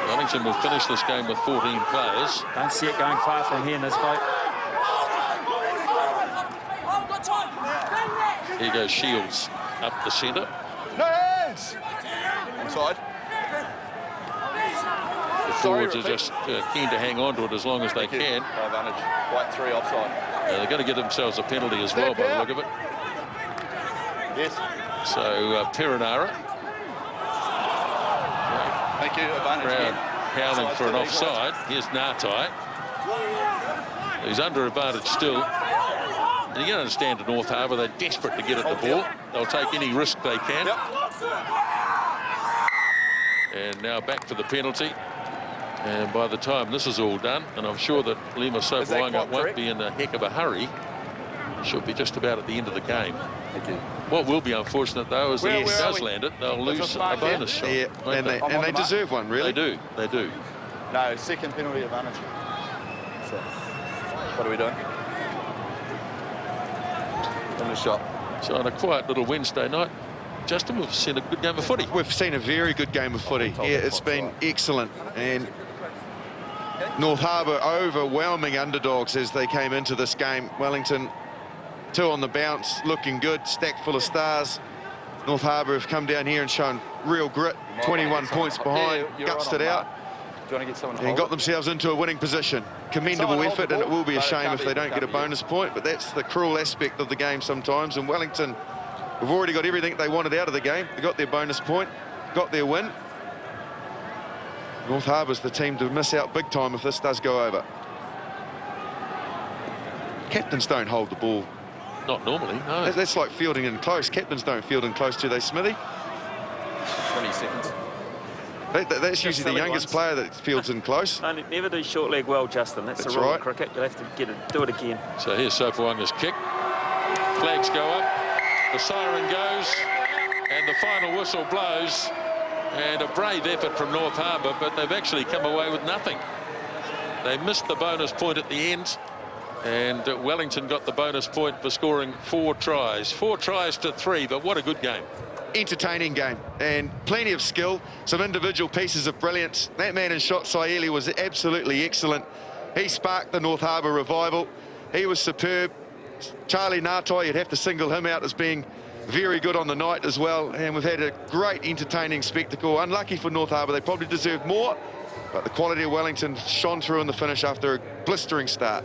Wellington will finish this game with 14 players. Don't see it going far from here in this boat. Here goes Shields up the centre. No hands. Inside. The forwards are just keen to hang on to it as long as they can. No advantage. White 3 offside. They're going to get themselves a penalty as well, by the look of it. Yes. So Perenara. Thank you. Advantage Crowd again. howling for an offside. Here's Natai. He's under advantage still. And you can understand at North Harbour, they're desperate to get at the ball. They'll take any risk they can. And now back for the penalty. And by the time this is all done, and I'm sure that Lima Sopoanga won't be in a heck of a hurry, should be just about at the end of the game. Again. What will be unfortunate, though, is that if he Where are does we? land it, they'll lose a bonus shot. Yeah, won't and they? they deserve one, really. They do. No, second penalty advantage. So, what are we doing? Bonus shot. So on a quiet little Wednesday night, Justin, we've seen a good game of footy. We've seen a very good game of footy. Yeah, it's been excellent. And North Harbour overwhelming underdogs as they came into this game. Wellington, 2 on the bounce, looking good, stacked full of stars. North Harbour have come down here and shown real grit. 21 points behind, gutsed it out, Do you want to get someone to and hold got it? themselves into a winning position. Commendable Someone hold effort, the and it ball? will be a No, it shame can't if they be, don't get a can't be. bonus point, but that's the cruel aspect of the game sometimes. And Wellington have already got everything they wanted out of the game. They got their bonus point, got their win. North Harbour's the team to miss out big time if this does go over. Captains don't hold the ball. Not normally, no. That's like fielding in close. Captains don't field in close, do they, Smithy? 20 seconds. That's usually the silly youngest ones. player that fields in close. Don't never do short leg well, Justin. That's the That's rule right. of cricket. You'll have to do it again. So here's Sopoanga's kick. Flags go up, the siren goes, and the final whistle blows. And a brave effort from North Harbour, but they've actually come away with nothing. They missed the bonus point at the end, and Wellington got the bonus point for scoring 4 tries. 4 tries to 3, but what a good game. Entertaining game and plenty of skill, some individual pieces of brilliance. That man in shot, Saeli, was absolutely excellent. He sparked the North Harbour revival. He was superb. Charlie Ngatai, you'd have to single him out as being very good on the night as well, and we've had a great entertaining spectacle. Unlucky for North Harbour, they probably deserved more, but the quality of Wellington shone through in the finish after a blistering start.